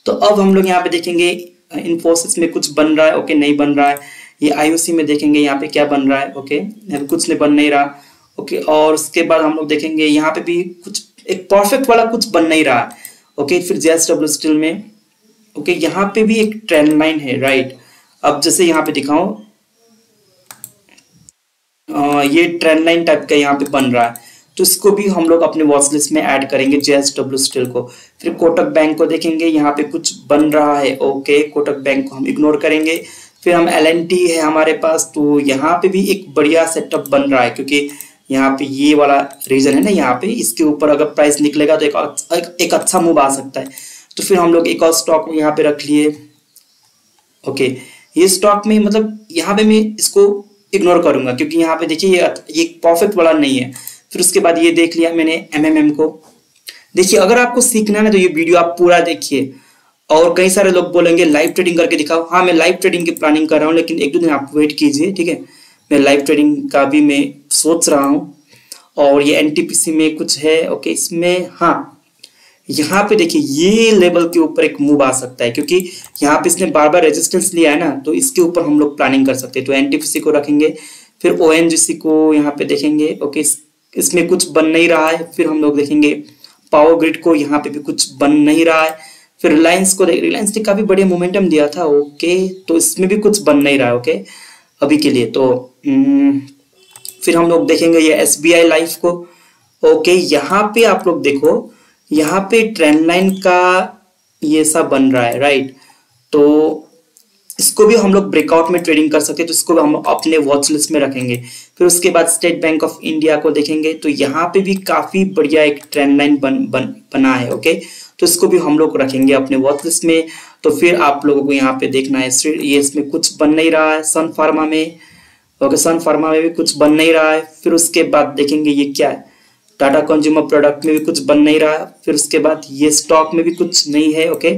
तो अब हम लोग यहाँ पे देखेंगे इन्फोसिस में कुछ बन रहा है, ओके नहीं बन रहा है। ये आईओसी में देखेंगे यहाँ पे क्या बन रहा है, ओके यहाँ पे कुछ नहीं बन नहीं रहा, ओके। और उसके बाद हम लोग देखेंगे यहाँ पे भी कुछ एक परफेक्ट वाला कुछ बन नहीं रहा, ओके। फिर जेएसडब्ल्यू स्टील में, ओके यहाँ पे भी एक ट्रेंड लाइन है, राइट। अब जैसे यहाँ पे दिखाऊं, ये ट्रेंड लाइन टाइप का यहाँ पे बन रहा है, तो इसको भी हम लोग अपने वॉच लिस्ट में ऐड करेंगे, जेएसडब्ल्यू स्टील को। फिर कोटक बैंक को देखेंगे, यहाँ पे कुछ बन रहा है, ओके कोटक बैंक को हम इग्नोर करेंगे। फिर हम एलएनटी है हमारे पास, तो यहाँ पे भी एक बढ़िया सेटअप बन रहा है, क्योंकि यहाँ पे ये वाला रीजन है ना, यहाँ पे इसके ऊपर अगर प्राइस निकलेगा तो एक अच्छा मूव आ सकता है। तो फिर हम लोग एक और स्टॉक यहाँ पे रख लिए, ओके। ये स्टॉक में मतलब यहाँ पे मैं इसको इग्नोर करूंगा, क्योंकि यहाँ पे देखिए ये परफेक्ट वाला नहीं है। फिर उसके बाद ये देख लिया मैंने एमएमएम को। देखिए अगर आपको सीखना है ना, तो ये वीडियो आप पूरा देखिए। और कई सारे लोग बोलेंगे लाइव ट्रेडिंग करके दिखाओ, हाँ मैं लाइव ट्रेडिंग की प्लानिंग कर रहा हूँ, लेकिन 1-2 दिन आप वेट कीजिए, ठीक है। मैं लाइव ट्रेडिंग का भी मैं सोच रहा हूँ। और ये एनटीपीसी में कुछ है, ओके इसमें, हाँ यहाँ पे देखिए ये लेवल के ऊपर एक मूव आ सकता है, क्योंकि यहाँ पे इसने बार बार रेजिस्टेंस लिया है ना, तो इसके ऊपर हम लोग प्लानिंग कर सकते हैं। तो एनटीपीसी को रखेंगे, फिर ओएनजीसी को यहाँ पे देखेंगे, ओके इसमें कुछ बन नहीं रहा है। फिर हम लोग देखेंगे पावर ग्रिड को, यहाँ पे भी कुछ बन नहीं रहा है। फिर रिलायंस को, रिलायंस ने काफी बढ़िया मोमेंटम दिया था, ओके तो इसमें भी कुछ बन नहीं रहा है, ओके अभी के लिए। तो फिर हम लोग देखेंगे ये एसबीआई लाइफ को, ओके यहाँ पे आप लोग देखो, यहाँ पे ट्रेंड लाइन का ये सब बन रहा है, राइट। तो इसको भी हम लोग ब्रेकआउट में ट्रेडिंग कर सकते हैं, तो इसको भी हम अपने वॉच लिस्ट में रखेंगे। फिर उसके बाद स्टेट बैंक ऑफ इंडिया को देखेंगे, तो यहाँ पे भी काफी बढ़िया एक ट्रेंड लाइन बना है, ओके तो इसको भी हम लोग रखेंगे अपने वॉच लिस्ट में। तो फिर आप लोगों को यहाँ पे देखना है, ये इसमें कुछ बन नहीं रहा है। सन फार्मा में, ओके सन फार्मा में भी कुछ बन नहीं रहा है। फिर उसके बाद देखेंगे ये क्या है, टाटा कंज्यूमर प्रोडक्ट में भी कुछ बन नहीं रहा। फिर उसके बाद ये स्टॉक में भी कुछ नहीं है, ओके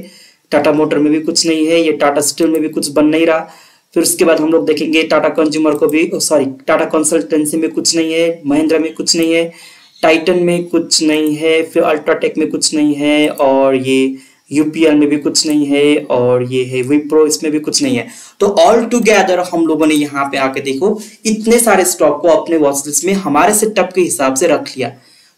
टाटा मोटर में भी कुछ नहीं है, ये टाटा स्टील में भी कुछ बन नहीं रहा। फिर उसके बाद हम लोग देखेंगे टाटा कंज्यूमर को भी, सॉरी टाटा कंसल्टेंसी में कुछ नहीं है, महिंद्रा में कुछ नहीं है, टाइटन में कुछ नहीं है, फिर अल्ट्राटेक में कुछ नहीं है, और ये यूपीएल में भी कुछ नहीं है, और ये है विप्रो, इसमें भी कुछ नहीं है। तो ऑल टुगेदर हम लोगों ने यहाँ पे आके देखो इतने सारे स्टॉक को अपने वॉच लिस्ट में हमारे सेटअप के हिसाब से रख लिया।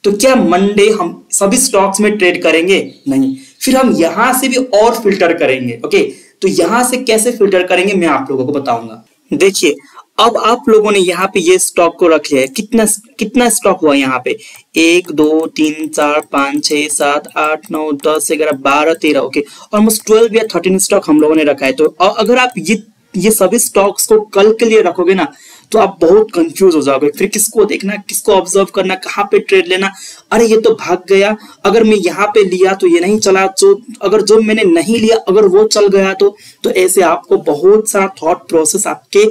तो क्या मंडे हम सभी स्टॉक्स में ट्रेड करेंगे? नहीं, फिर हम यहां से भी और फिल्टर करेंगे, ओके तो यहां से कैसे फिल्टर करेंगे मैं आप लोगों को बताऊंगा। देखिए अब आप लोगों ने यहाँ पे ये स्टॉक को रख लिया है, कितना स्टॉक हुआ यहाँ पे 1 2 3 4 5 6 7 8 9 10 11 12 13, ओके ऑलमोस्ट 12 या 13 स्टॉक हम लोगों ने रखा है। तो अगर आप ये सभी स्टॉक्स को कल के लिए रखोगे ना, तो आप बहुत कंफ्यूज हो जाओगे, फिर किसको देखना, किसको ऑब्जर्व करना, कहाँ पे ट्रेड लेना, अरे ये तो भाग गया, अगर मैं यहाँ पे लिया तो ये नहीं चला, तो अगर जो मैंने नहीं लिया अगर वो चल गया तो ऐसे आपको बहुत सारा थॉट प्रोसेस आपके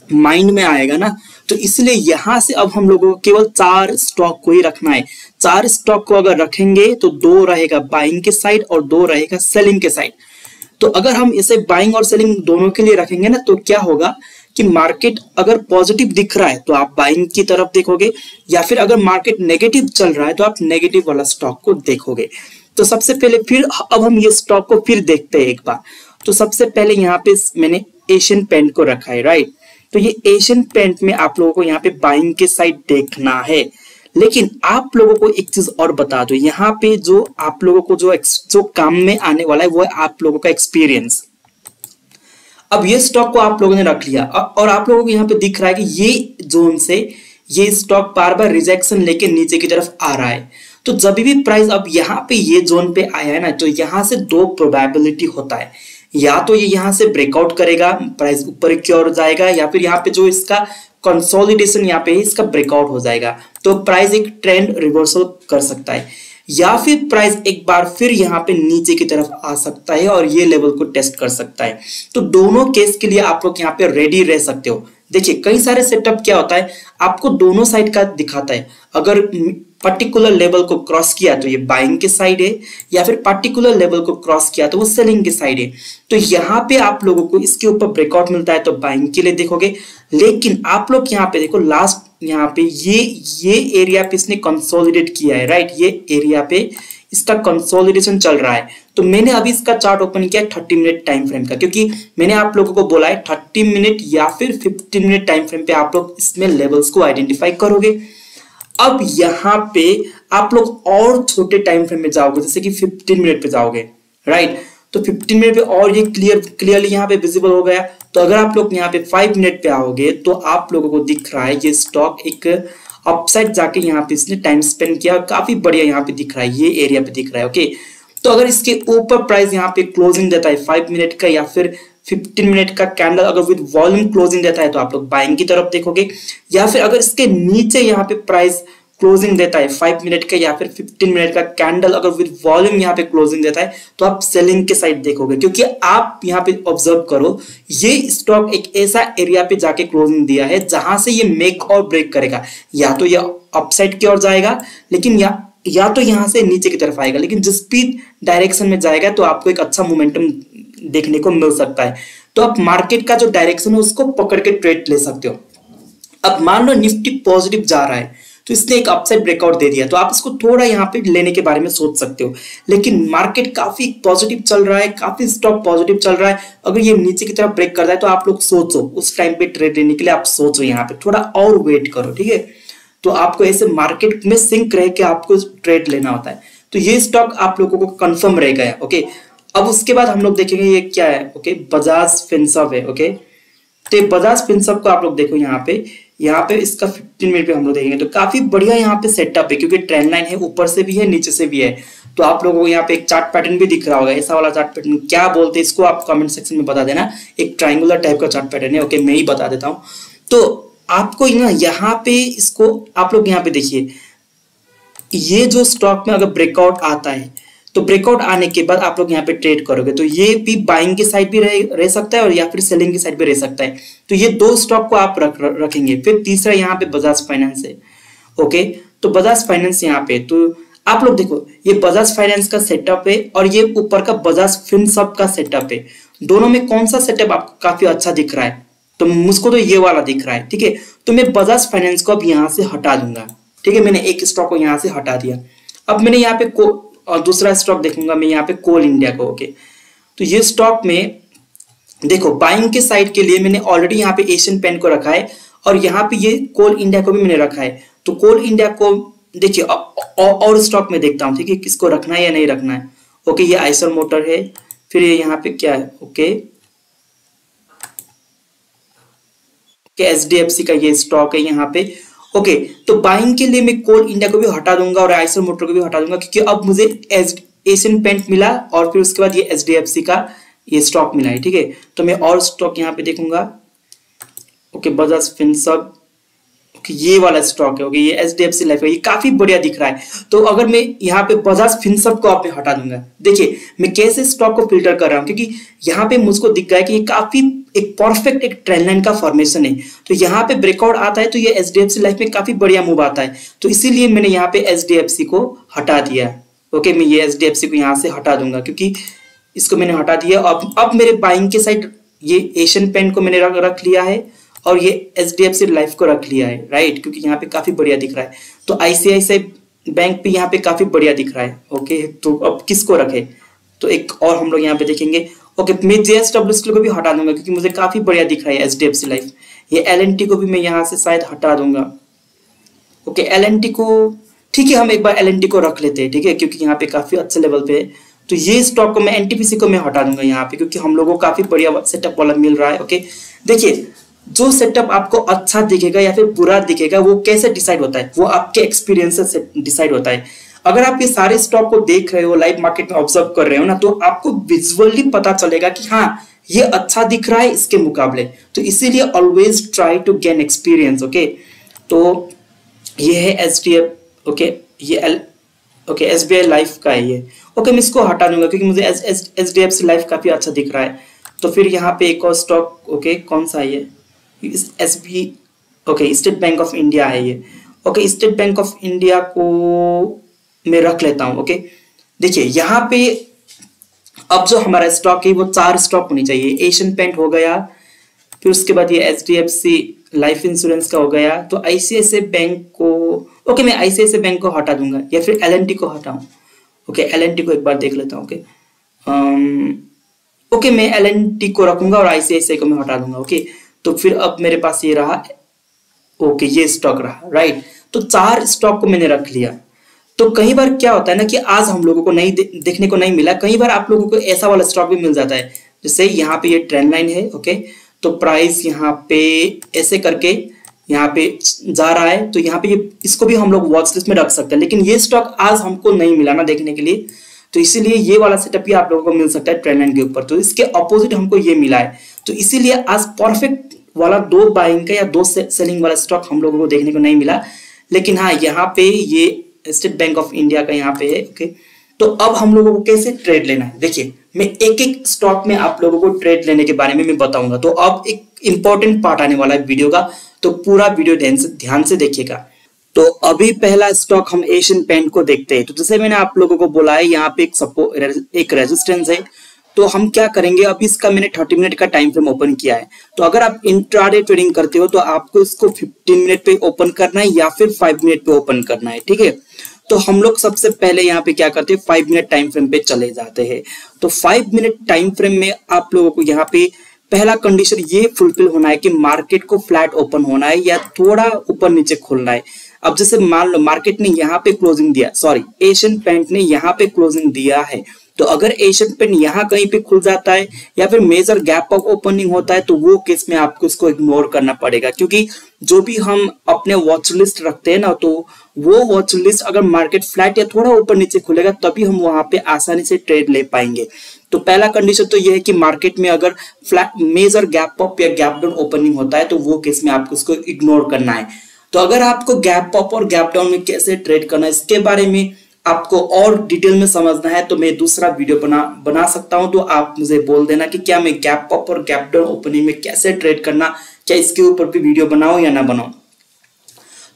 माइंड में आएगा ना। तो इसलिए यहां से अब हम लोगों को केवल 4 स्टॉक को ही रखना है। 4 स्टॉक को अगर रखेंगे तो 2 रहेगा बाइंग के साइड और 2 रहेगा सेलिंग के साइड। तो अगर हम इसे बाइंग और सेलिंग दोनों के लिए रखेंगे ना, तो क्या होगा कि मार्केट अगर पॉजिटिव दिख रहा है तो आप बाइंग की तरफ देखोगे, या फिर अगर मार्केट नेगेटिव चल रहा है तो आप नेगेटिव वाला स्टॉक को देखोगे। तो सबसे पहले फिर अब हम ये स्टॉक को फिर देखते हैं एक बार। तो सबसे पहले यहाँ पे मैंने एशियन पेंट को रखा है, राइट। तो ये एशियन पेंट में आप लोगों को यहाँ पे बाइंग के साइड देखना है, लेकिन आप लोगों को एक चीज और बता दो, यहाँ पे जो आप लोगों को जो काम में आने वाला है वो है आप लोगों का एक्सपीरियंस। अब ये स्टॉक को आप लोगों ने रख लिया और आप लोगों को यहाँ पे दिख रहा है कि ये जोन से ये स्टॉक बार बार रिजेक्शन लेके नीचे की तरफ आ रहा है। तो जब भी प्राइस अब यहाँ पे ये जोन पे आया है ना, तो यहाँ से 2 प्रोबेबिलिटी होता है, या तो ये यहाँ से ब्रेकआउट करेगा, प्राइस ऊपर की ओर जाएगा, या फिर यहाँ पे जो इसका कंसोलिडेशन यहाँ पे इसका ब्रेकआउट हो जाएगा, तो प्राइस एक ट्रेंड रिवर्सल कर सकता है, या फिर प्राइस एक बार फिर यहाँ पे नीचे की तरफ आ सकता है और ये लेवल को टेस्ट कर सकता है। तो दोनों केस के लिए आप लोग यहाँ पे रेडी रह सकते हो। देखिए कई सारे सेटअप क्या होता है, आपको दोनों साइड का दिखाता है। अगर पर्टिकुलर लेवल को क्रॉस किया तो ये बाइंग के साइड है, या फिर पर्टिकुलर लेवल को क्रॉस किया तो वो सेलिंग के साइड है। तो यहाँ पे आप लोगों को इसके ऊपर ब्रेकआउट मिलता है तो बाइंग के लिए देखोगे, लेकिन आप लोग यहाँ पे देखो लास्ट यहाँ पे ये एरिया पे इसने कंसोलिडेट किया है, राइट। ये एरिया पे इसका कंसोलिडेशन चल रहा है। तो मैंने अभी इसका चार्ट ओपन किया 30 मिनट टाइम फ्रेम का, क्योंकि मैंने आप लोगों को बोला है 30 मिनट या फिर 15 मिनट टाइम फ्रेम पे आप लोग इसमें लेवल्स को आइडेंटिफाई करोगे। अब यहाँ पे आप लोग और छोटे टाइम फ्रेम में जाओगे, जैसे कि 15 मिनट पे जाओगे, राइट। तो 15 मिनट पे और ये क्लियरली यहाँ पे विजिबल हो गया। तो अगर आप लोग यहाँ पे 5 मिनट पे आओगे तो आप लोगों को दिख रहा है ये स्टॉक एक अपसाइड जाके यहाँ पे इसने टाइम स्पेंड किया और काफी बढ़िया यहाँ पे दिख रहा है, ये एरिया पे दिख रहा है, ओके। तो अगर इसके ऊपर प्राइस यहाँ पे क्लोजिंग देता है 5 मिनट का या फिर 15 मिनट का कैंडल अगर विद वॉल्यूम क्लोजिंग देता है तो आप लोग बाइंग की तरफ देखोगे, या फिर अगर इसके नीचे यहाँ पे प्राइस क्लोजिंग देता है 5 मिनट का या फिर 15 मिनट का कैंडल अगर विद वॉल्यूम यहाँ पे क्लोजिंग देता है तो आप सेलिंग के साइड देखोगे। क्योंकि आप यहाँ पे ऑब्जर्व करो, ये स्टॉक एक ऐसा एरिया पे जाके क्लोजिंग दिया है जहां से ये मेक और ब्रेक करेगा, या तो ये अपसाइड की ओर जाएगा, लेकिन या तो यहाँ से नीचे की तरफ आएगा, लेकिन जिस भी डायरेक्शन में जाएगा तो आपको एक अच्छा मोमेंटम देखने को मिल सकता है। तो आप मार्केट का जो डायरेक्शन है उसको पकड़ के ट्रेड ले सकते हो। अब मान लो निफ्टी पॉजिटिव जा रहा है तो इसने एक अपसाइड ब्रेकआउट दे दिया, तो आप इसको थोड़ा यहाँ पे लेने के बारे में सोच सकते हो। लेकिन मार्केट काफी पॉजिटिव चल रहा है, काफी स्टॉक पॉजिटिव चल रहा है, अगर ये नीचे की तरफ ब्रेक करता है तो आप लोग सोचो, उस टाइम पे ट्रेड लेने के लिए आप सोचो, यहाँ पे थोड़ा और वेट करो, ठीक है। तो आपको ऐसे मार्केट में सिंक रह के आपको ट्रेड लेना होता है। तो ये स्टॉक आप लोगों को कंफर्म रह गया, ओके। अब उसके बाद हम लोग देखेंगे ये क्या है, ओके, बजाज फिनसर्व है, ओके। तो बजाज फिनसर्व को आप लोग देखो यहाँ पे इसका 15 मिनट पे हम लोग देखेंगे तो काफी बढ़िया यहाँ पे सेटअप है, क्योंकि ट्रेंड लाइन है, ऊपर से भी है नीचे से भी है। तो आप लोगों को यहाँ पे एक चार्ट पैटर्न भी दिख रहा होगा, ऐसा वाला चार्ट पैटर्न क्या बोलते हैं इसको आप कमेंट सेक्शन में बता देना। एक ट्रायंगुलर टाइप का चार्ट पैटर्न है, ओके, मैं ही बता देता हूँ। तो आपको यहाँ पे इसको आप लोग यहाँ पे देखिए, ये जो स्टॉक में अगर ब्रेकआउट आता है तो ब्रेकआउट आने के बाद आप लोग यहाँ पे ट्रेड करोगे तो ये भी बाइंग के साइड भी रह सकता है और या फिर सेलिंग की साइड भी रह सकता है। तो ये दो स्टॉक को आप रखेंगे। फिर तीसरा यहाँ पे बजाज फाइनेंस है, ओके। तो बजाज फाइनेंस यहाँ पे तो आप लोग देखो ये बजाज फाइनेंस का सेटअप है और ये ऊपर का बजाज फिनसर्व का सेटअप है। दोनों में कौन सा सेटअप आपको काफी अच्छा दिख रहा है? तो मुझको तो ये वाला दिख रहा है, ठीक है। तो मैं बजाज फाइनेंस को अब यहाँ से हटा दूंगा, ठीक है। मैंने एक स्टॉक को यहाँ से हटा दिया। अब मैंने यहाँ पे और दूसरा स्टॉक देखूंगा मैं यहाँ पे कोल इंडिया को, ओके। तो ये स्टॉक में देखो बाइंग के साइड के लिए मैंने ऑलरेडी यहाँ पे एशियन पेंट को रखा है और यहाँ पे ये कोल इंडिया को भी मैंने रखा है। तो कोल इंडिया को देखिए और स्टॉक में देखता हूँ, ठीक है, किसको रखना है या नहीं रखना है, ओके। ये आइसर मोटर है, फिर ये यहाँ पे क्या है, ओके, HDFC का ये स्टॉक है यहाँ पे, ओके। तो बाइंग के लिए मैं कोल इंडिया को भी हटा दूंगा और आइसर मोटर को भी हटा दूंगा, क्योंकि अब मुझे एशियन पेंट मिला और फिर उसके बाद ये HDFC का ये स्टॉक मिला है, ठीक है। तो मैं और स्टॉक यहाँ पे देखूंगा, ओके, बजाज फिनसर्व, ये वाला स्टॉक है, ओके, ये HDFC लाइफ है, ये काफी बढ़िया दिख रहा है। तो अगर मैं यहाँ पे बजाज फिनसर्व को आप हटा दूंगा, देखिए मैं कैसे स्टॉक को फिल्टर कर रहा हूँ, क्योंकि यहाँ पे मुझको दिख गया कि ये काफी एक परफेक्ट एक ट्रेंड लाइन का फॉर्मेशन है। तो यहाँ पे ब्रेकआउट आता है तो ये HDFC लाइफ में काफी बढ़िया मूव आता है। तो इसीलिए मैंने यहाँ पे HDFC को हटा दिया, ओके। मैं ये HDFC को यहाँ से हटा दूंगा क्योंकि इसको मैंने हटा दिया। अब मेरे बाइंग के साइड ये एशियन पेंट को मैंने रख लिया है और ये HDFC लाइफ को रख लिया है, राइट, क्योंकि यहाँ पे काफी बढ़िया दिख रहा है। तो ICICI बैंक भी यहाँ पे काफी बढ़िया दिख रहा है, ओके। तो अब किसको रखे, तो एक और हम लोग यहाँ पे देखेंगे, ओके। मैं JSW को भी हटा दूंगा क्योंकि मुझे काफी बढ़िया दिख रहा है HDFC लाइफ। ये LNT को भी मैं यहाँ से शायद हटा दूंगा, ओके। LNT को ठीक है, हम एक बार LNT को रख लेते हैं, ठीक है, क्योंकि यहाँ पे काफी अच्छे लेवल पे है। तो ये स्टॉक को मैं NTPC को मैं हटा दूंगा यहाँ पे, क्योंकि हम लोगों को काफी बढ़िया सेटअप वाला मिल रहा है, ओके। देखिए जो सेटअप आपको अच्छा दिखेगा या फिर बुरा दिखेगा वो कैसे डिसाइड होता है, वो आपके एक्सपीरियंस से डिसाइड होता है। अगर आप ये सारे स्टॉक को देख रहे हो, लाइव मार्केट में ऑब्जर्व कर रहे हो ना, तो आपको विजुअली पता चलेगा कि हाँ ये अच्छा दिख रहा है इसके मुकाबले। तो इसीलिए always try to gain experience. Okay, तो ये है एचडीएफ, ओके, ये ओके एसबीआई लाइफ का है ये। ओके, मैं इसको हटा दूंगा क्योंकि मुझे एचडीएफसी लाइफ काफी अच्छा दिख रहा है। तो फिर यहाँ पे एक और स्टॉक, ओके, कौन सा है ये? SB, okay, state bank of India है ये। Okay, state bank of India को मैं रख लेता हूँ। ओके, देखिए यहाँ पे अब जो हमारा स्टॉक है वो 4 स्टॉक होनी चाहिए। एशियन पेंट हो गया, फिर उसके बाद ये एचडीएफसी लाइफ इंश्योरेंस का हो गया। तो आईसीआईसीआई बैंक को, ओके, मैं आईसीआईसीआई बैंक को हटा दूंगा या फिर एलएनटी को हटाऊं। ओके, एलएनटी को एक बार देख लेता हूँ। ओके, ओके, मैं एलएनटी को रखूंगा और आईसीआईसीआई को मैं हटा दूंगा। ओके, तो फिर अब मेरे पास ये रहा, ओके, ये स्टॉक रहा, राइट। तो 4 स्टॉक को मैंने रख लिया। तो कई बार क्या होता है ना कि आज हम लोगों को नहीं देखने को नहीं मिला, कई बार आप लोगों को ऐसा वाला स्टॉक भी मिल जाता है। जैसे यहाँ पे ये ट्रेंड लाइन है, ओके, तो प्राइस यहाँ पे ऐसे करके यहाँ पे जा रहा है, तो यहाँ पे ये इसको भी हम लोग वॉच लिस्ट में रख सकते हैं। लेकिन ये स्टॉक आज हमको नहीं मिला ना देखने के लिए, तो इसीलिए ये वाला सेटअप भी आप लोगों को मिल सकता है ट्रेंड लाइन के ऊपर। तो इसके अपोजिट हमको ये मिला है, तो इसीलिए आज परफेक्ट वाला 2 बाइंग का या 2 सेलिंग वाला स्टॉक हम लोगों को देखने को नहीं मिला। लेकिन हाँ, यहाँ पे ये स्टेट बैंक ऑफ इंडिया का यहाँ पे है। ओके, तो अब हम लोगों को कैसे ट्रेड लेना है, देखिए मैं एक एक स्टॉक में आप लोगों को ट्रेड लेने के बारे में मैं बताऊंगा। तो अब एक इंपॉर्टेंट पार्ट आने वाला है वीडियो का, तो पूरा वीडियो ध्यान से देखिएगा। तो अभी पहला स्टॉक हम एशियन पेंट को देखते हैं। तो जैसे मैंने आप लोगों को बोला है, यहाँ पे एक रेजिस्टेंस है। तो हम क्या करेंगे, अभी इसका मैंने 30 मिनट का टाइम फ्रेम ओपन किया है। तो अगर आप इंट्राडे ट्रेडिंग करते हो तो आपको इसको 15 मिनट पे ओपन करना है या फिर 5 मिनट पे ओपन करना है, ठीक है। तो हम लोग सबसे पहले यहाँ पे क्या करते हैं, 5 मिनट टाइम फ्रेम पे चले जाते हैं। तो 5 मिनट टाइम फ्रेम में आप लोगों को यहाँ पे पहला कंडीशन ये फुलफिल होना है कि मार्केट को फ्लैट ओपन होना है या थोड़ा ऊपर नीचे खुलना है। अब जैसे मान लो मार्केट ने यहाँ पे क्लोजिंग दिया, सॉरी एशियन पेंट ने यहाँ पे क्लोजिंग दिया है, तो अगर एशियन पेंट यहाँ कहीं पे खुल जाता है या फिर मेजर गैप ऑफ ओपनिंग होता है, तो वो केस में आपको इसको इग्नोर करना पड़ेगा। क्योंकि जो भी हम अपने वॉच लिस्ट रखते हैं ना, तो वो वॉच लिस्ट अगर मार्केट फ्लैट या थोड़ा ऊपर नीचे खुलेगा तभी हम वहां पे आसानी से ट्रेड ले पाएंगे। तो पहला कंडीशन तो ये है कि मार्केट में अगर फ्लैट मेजर गैप अप या गैप डाउन ओपनिंग होता है तो वो केस में आपको इसको इग्नोर करना है। तो अगर आपको गैप अप और गैप डाउन में कैसे ट्रेड करना है इसके बारे में आपको और डिटेल में समझना है, तो मैं दूसरा वीडियो बना सकता हूं। तो आप मुझे बोल देना कि क्या मैं गैप अप और गैप डाउन ओपनिंग में कैसे ट्रेड करना, क्या इसके ऊपर भी वीडियो बनाऊं या ना बनाऊं।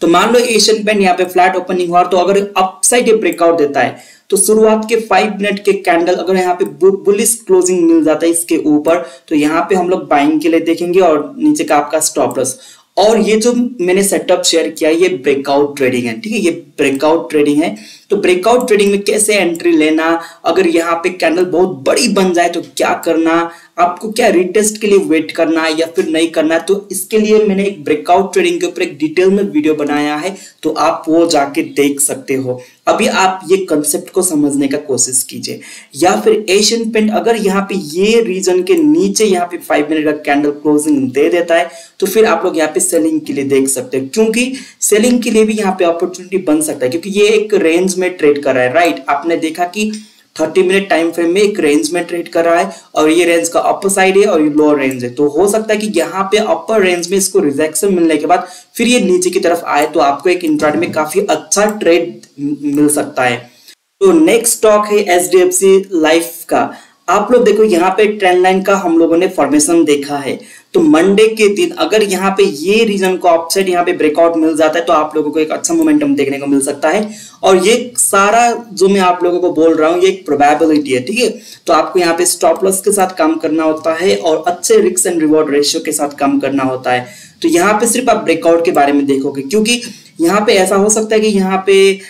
तो मान लो एशियन पेंट यहाँ पे फ्लैट ओपनिंग हुआ, तो अगर अपसाइड ब्रेकआउट देता है तो शुरुआत के 5 मिनट के कैंडल अगर यहाँ पे बुलिश क्लोजिंग मिल जाता है इसके ऊपर, तो यहाँ पे हम लोग बाइंग के लिए देखेंगे और नीचे का आपका स्टॉप लॉस। और ये जो मैंने सेटअप शेयर किया ये ब्रेकआउट ट्रेडिंग है, ठीक है, ये ब्रेकआउट ट्रेडिंग है। तो ब्रेकआउट ट्रेडिंग में कैसे एंट्री लेना, अगर यहाँ पे कैंडल बहुत बड़ी बन जाए तो क्या करना, आपको क्या रिटेस्ट के लिए वेट करना है या फिर नहीं करना है, तो इसके लिए मैंने एक ब्रेकआउट ट्रेडिंग के ऊपर एक डिटेल में वीडियो बनाया है, तो आप वो जाके देख सकते हो। अभी आप ये कंसेप्ट को समझने का कोशिश कीजिए। या फिर एशियन पेंट अगर यहाँ पे ये रीजन के नीचे यहाँ पे 5 मिनट का कैंडल क्लोजिंग दे देता है, तो फिर आप लोग यहाँ पे सेलिंग के लिए देख सकते हैं, क्योंकि सेलिंग के लिए भी यहाँ पे अपॉर्चुनिटी बन सकता है, क्योंकि ये एक रेंज में ट्रेड कर रहा है, राइट। आपने देखा कि 30 मिनट टाइम फ्रेम में एक रेंज में ट्रेड कर रहा है और ये रेंज का अपर साइड है और ये लोअर रेंज है। तो हो सकता है कि यहाँ पे अपर रेंज में इसको रिजेक्शन मिलने के बाद फिर ये नीचे की तरफ आए, तो आपको एक इंट्राडे में काफी अच्छा ट्रेड मिल सकता है। तो नेक्स्ट स्टॉक है एचडीएफसी लाइफ का। आप लोग देखो यहाँ पे ट्रेंड लाइन का हम लोगों ने फॉर्मेशन देखा है। तो मंडे के दिन अगर यहाँ पे ये रीजन को ऑफसेट यहाँ पे ब्रेकआउट मिल जाता है तो आप लोगों को एक अच्छा मोमेंटम देखने को मिल सकता है। और ये सारा जो मैं आप लोगों को बोल रहा हूँ ये एक प्रोबेबिलिटी है, ठीक है। तो आपको यहाँ पे स्टॉप लॉस के साथ काम करना होता है और अच्छे रिस्क एंड रिवॉर्ड रेशियो के साथ काम करना होता है। तो यहाँ पे सिर्फ आप ब्रेकआउट के बारे में देखोगे, क्योंकि यहाँ पे ऐसा हो सकता है कि यहाँ पे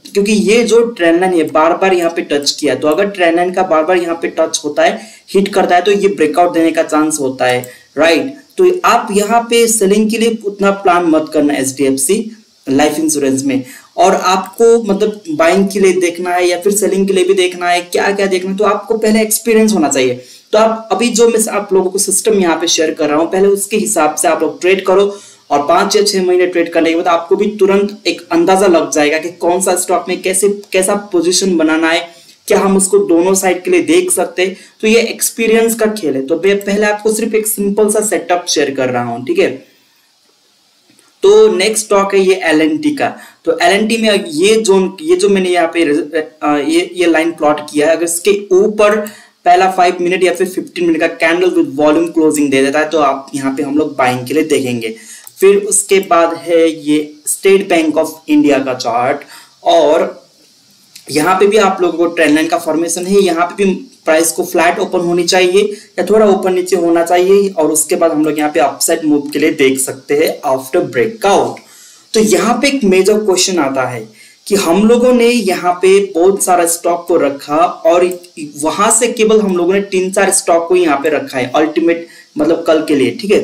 क्योंकि ये जो ट्रेंड लाइन है बार बार यहाँ पे टच किया, तो अगर ट्रेंड लाइन का बार बार यहाँ पे टच होता है, हिट करता है, तो ये ब्रेकआउट देने का चांस होता है, राइट। तो आप यहाँ पे सेलिंग के लिए उतना प्लान मत करना एचडीएफसी लाइफ इंश्योरेंस में। और आपको मतलब बाइंग के लिए देखना है या फिर सेलिंग के लिए भी देखना है, क्या क्या देखना है, तो आपको पहले एक्सपीरियंस होना चाहिए। तो आप अभी जो मैं आप लोगों को सिस्टम यहाँ पे शेयर कर रहा हूँ, पहले उसके हिसाब से आप लोग ट्रेड करो और 5 या 6 महीने ट्रेड करने के बाद आपको भी तुरंत एक अंदाजा लग जाएगा कि कौन सा स्टॉक में कैसा पोजीशन बनाना है, क्या हम उसको दोनों साइड के लिए देख सकते हैं। तो ये एक्सपीरियंस का खेल है। तो मैं पहले आपको सिर्फ एक सिंपल सा सेटअप शेयर कर रहा हूं, ठीक है। तो नेक्स्ट स्टॉक है ये एलएनटी का। तो एलएनटी में ये जो मैंने यहाँ पे ये लाइन प्लॉट किया है, अगर इसके ऊपर पहला 5 मिनट या फिर 15 मिनट का कैंडल विद वॉल्यूम क्लोजिंग दे देता है तो आप यहाँ पे हम लोग बाइंग के लिए देखेंगे। फिर उसके बाद है ये स्टेट बैंक ऑफ इंडिया का चार्ट, और यहाँ पे भी आप लोगों को ट्रेंड लाइन का फॉर्मेशन है। यहाँ पे भी प्राइस को फ्लैट ओपन होनी चाहिए या थोड़ा ऊपर नीचे होना चाहिए, और उसके बाद हम लोग यहाँ पे अपसाइड मूव के लिए देख सकते हैं आफ्टर ब्रेकआउट। तो यहाँ पे एक मेजर क्वेश्चन आता है कि हम लोगों ने यहाँ पे बहुत सारा स्टॉक को रखा और वहां से केवल हम लोगों ने 3-4 स्टॉक को यहाँ पे रखा है अल्टीमेट मतलब कल के लिए, ठीक है।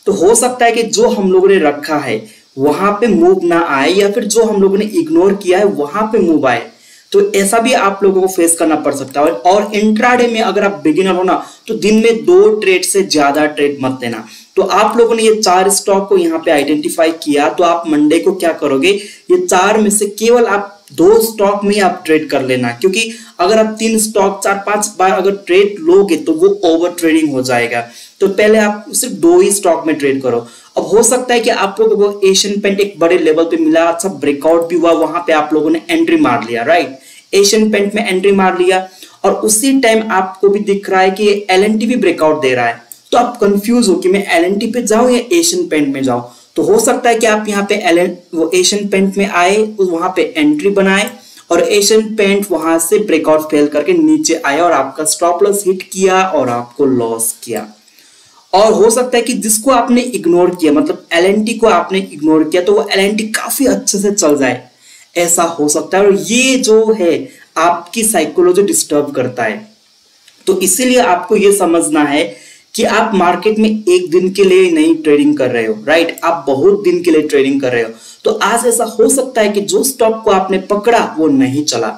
तो हो सकता है कि जो हम लोगों ने रखा है वहां पे मूव ना आए, या फिर जो हम लोगों ने इग्नोर किया है वहां पे मूव आए। तो ऐसा भी आप लोगों को फेस करना पड़ सकता है। और इंट्राडे में अगर आप बिगिनर हो ना तो दिन में 2 ट्रेड से ज्यादा ट्रेड मत देना। तो आप लोगों ने ये 4 स्टॉक को यहाँ पे आइडेंटिफाई किया, तो आप मंडे को क्या करोगे, ये 4 में से केवल आप 2 स्टॉक में ही आप ट्रेड कर लेना, क्योंकि अगर आप 3 स्टॉक 4-5 बार अगर ट्रेड लोगे तो वो ओवर ट्रेडिंग हो जाएगा। तो पहले आप सिर्फ 2 ही स्टॉक में ट्रेड करो। अब हो सकता है कि आप लोगों को एशियन पेंट एक बड़े लेवल पे मिला, अच्छा ब्रेकआउट भी हुआ, वहां पे आप लोगों ने एंट्री मार लिया, राइट। एशियन पेंट में एंट्री मार लिया और उसी टाइम आपको भी दिख रहा है कि एलएनटी भी ब्रेकआउट दे रहा है, तो आप कंफ्यूज हो कि मैं एलएनटी पे जाऊं या एशियन पेंट में जाऊं। तो हो सकता है कि आप यहाँ पे वो एशियन पेंट में आए, वहां पे एंट्री बनाए और एशियन पेंट वहां से ब्रेकआउट फेल करके नीचे आया और आपका स्टॉप लॉस हिट किया और आपको लॉस किया। और हो सकता है कि जिसको आपने इग्नोर किया, मतलब एलएनटी को आपने इग्नोर किया, तो वो एलएनटी काफी अच्छे से चल जाए, ऐसा हो सकता है। और ये जो है आपकी साइकोलॉजी डिस्टर्ब करता है। तो इसीलिए आपको ये समझना है कि आप मार्केट में एक दिन के लिए नहीं ट्रेडिंग कर रहे हो, राइट, आप बहुत दिन के लिए ट्रेडिंग कर रहे हो। तो आज ऐसा हो सकता है कि जो स्टॉक को आपने पकड़ा वो नहीं चला,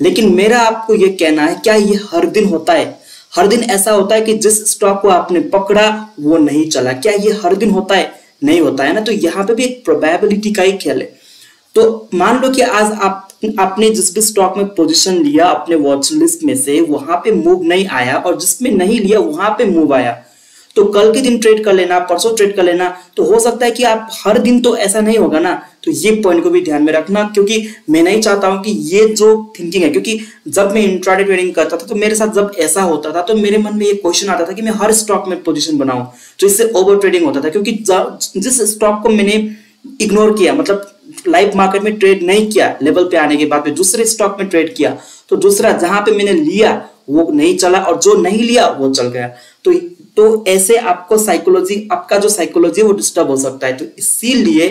लेकिन मेरा आपको ये कहना है, क्या ये हर दिन होता है? हर दिन ऐसा होता है कि जिस स्टॉक को आपने पकड़ा वो नहीं चला, क्या ये हर दिन होता है? नहीं होता है ना। तो यहाँ पे भी एक प्रोबेबिलिटी का ही खेल है। तो मान लो कि आज आपने जिस भी स्टॉक में पोजीशन लिया अपने वॉच लिस्ट में से, वहां पे मूव नहीं आया, और जिसमें नहीं लिया वहां पे मूव आया, तो कल के दिन ट्रेड कर लेना, परसों ट्रेड कर लेना। तो हो सकता है कि आप हर दिन, तो ऐसा नहीं होगा ना। तो ये पॉइंट को भी ध्यान में रखना, क्योंकि मैं नहीं चाहता हूं कि ये जो थिंकिंग है, क्योंकि जब मैं इंट्राडे ट्रेडिंग करता था तो मेरे साथ जब ऐसा होता था तो मेरे मन में ये क्वेश्चन आता था कि मैं हर स्टॉक में पोजीशन बनाऊं, तो इससे ओवर ट्रेडिंग होता था। क्योंकि जिस स्टॉक को मैंने इग्नोर किया, मतलब लाइव मार्केट में ट्रेड नहीं किया, लेवल पे आने के बाद में दूसरे स्टॉक में ट्रेड किया, तो दूसरा जहां पे मैंने लिया वो नहीं चला और जो नहीं लिया वो चल गया। तो ऐसे आपको साइकोलॉजी, आपका जो साइकोलॉजी वो डिस्टर्ब हो सकता है। तो इसीलिए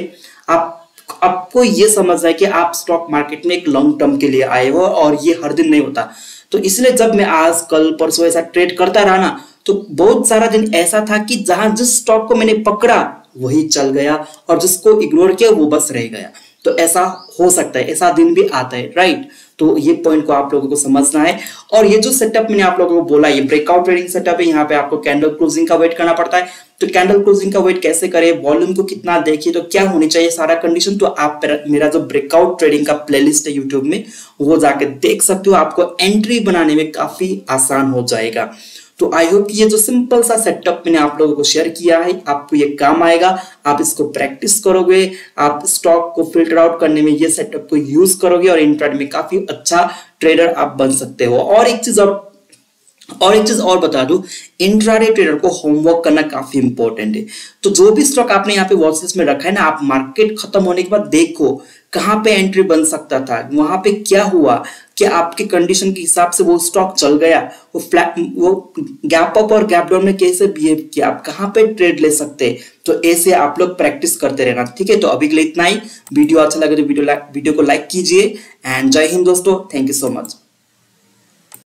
आपको ये समझना है कि आप स्टॉक मार्केट में एक लॉन्ग टर्म के लिए आए हो और ये हर दिन नहीं होता। तो इसलिए जब मैं आज कल परसों ऐसा ट्रेड करता रहा ना, तो बहुत सारा दिन ऐसा था कि जहां जिस स्टॉक को मैंने पकड़ा वही चल गया और जिसको इग्नोर किया वो बस रह गया। तो ऐसा हो सकता है, ऐसा दिन भी आता है, राइट। तो ये पॉइंट को आप लोगों को समझना है। और ये जो सेटअप मैंने आप लोगों को बोला, ये ब्रेकआउट ट्रेडिंग सेटअप है। यहाँ पे आपको कैंडल क्लोजिंग का वेट करना पड़ता है। तो कैंडल क्लोजिंग का वेट कैसे करें, वॉल्यूम को कितना देखिए, तो क्या होनी चाहिए सारा कंडीशन, तो आप मेरा जो ब्रेकआउट ट्रेडिंग का प्लेलिस्ट है यूट्यूब में, वो जाके देख सकते हो। आपको एंट्री बनाने में काफी आसान हो जाएगा। तो आई होप कि ये जो सिंपल सा सेटअप मैंने आप लोगों को शेयर किया है आपको ये काम आएगा। आप इसको प्रैक्टिस करोगे, आप स्टॉक को फिल्टर आउट करने में ये सेटअप को यूज करोगे और इंट्राडे में काफी अच्छा ट्रेडर आप बन सकते हो। और एक चीज और बता दूं, इंट्राडे ट्रेडर को होमवर्क करना काफी इंपॉर्टेंट है। तो जो भी स्टॉक आपने यहाँ पे वॉच लिस्ट में रखा है ना, आप मार्केट खत्म होने के बाद देखो कहां पे एंट्री बन सकता था, वहां पे क्या हुआ, क्या आपके कंडीशन के हिसाब से वो स्टॉक चल गया, वो गैप अप और गैप डाउन में कैसे बिहेव किया, आप कहां पे ट्रेड ले सकते। तो ऐसे आप लोग प्रैक्टिस करते रहना, ठीक है। तो अभी के लिए इतना ही। वीडियो अच्छा लगे तो वीडियो को लाइक कीजिए। एंड जय हिंद दोस्तों, थैंक यू सो मच।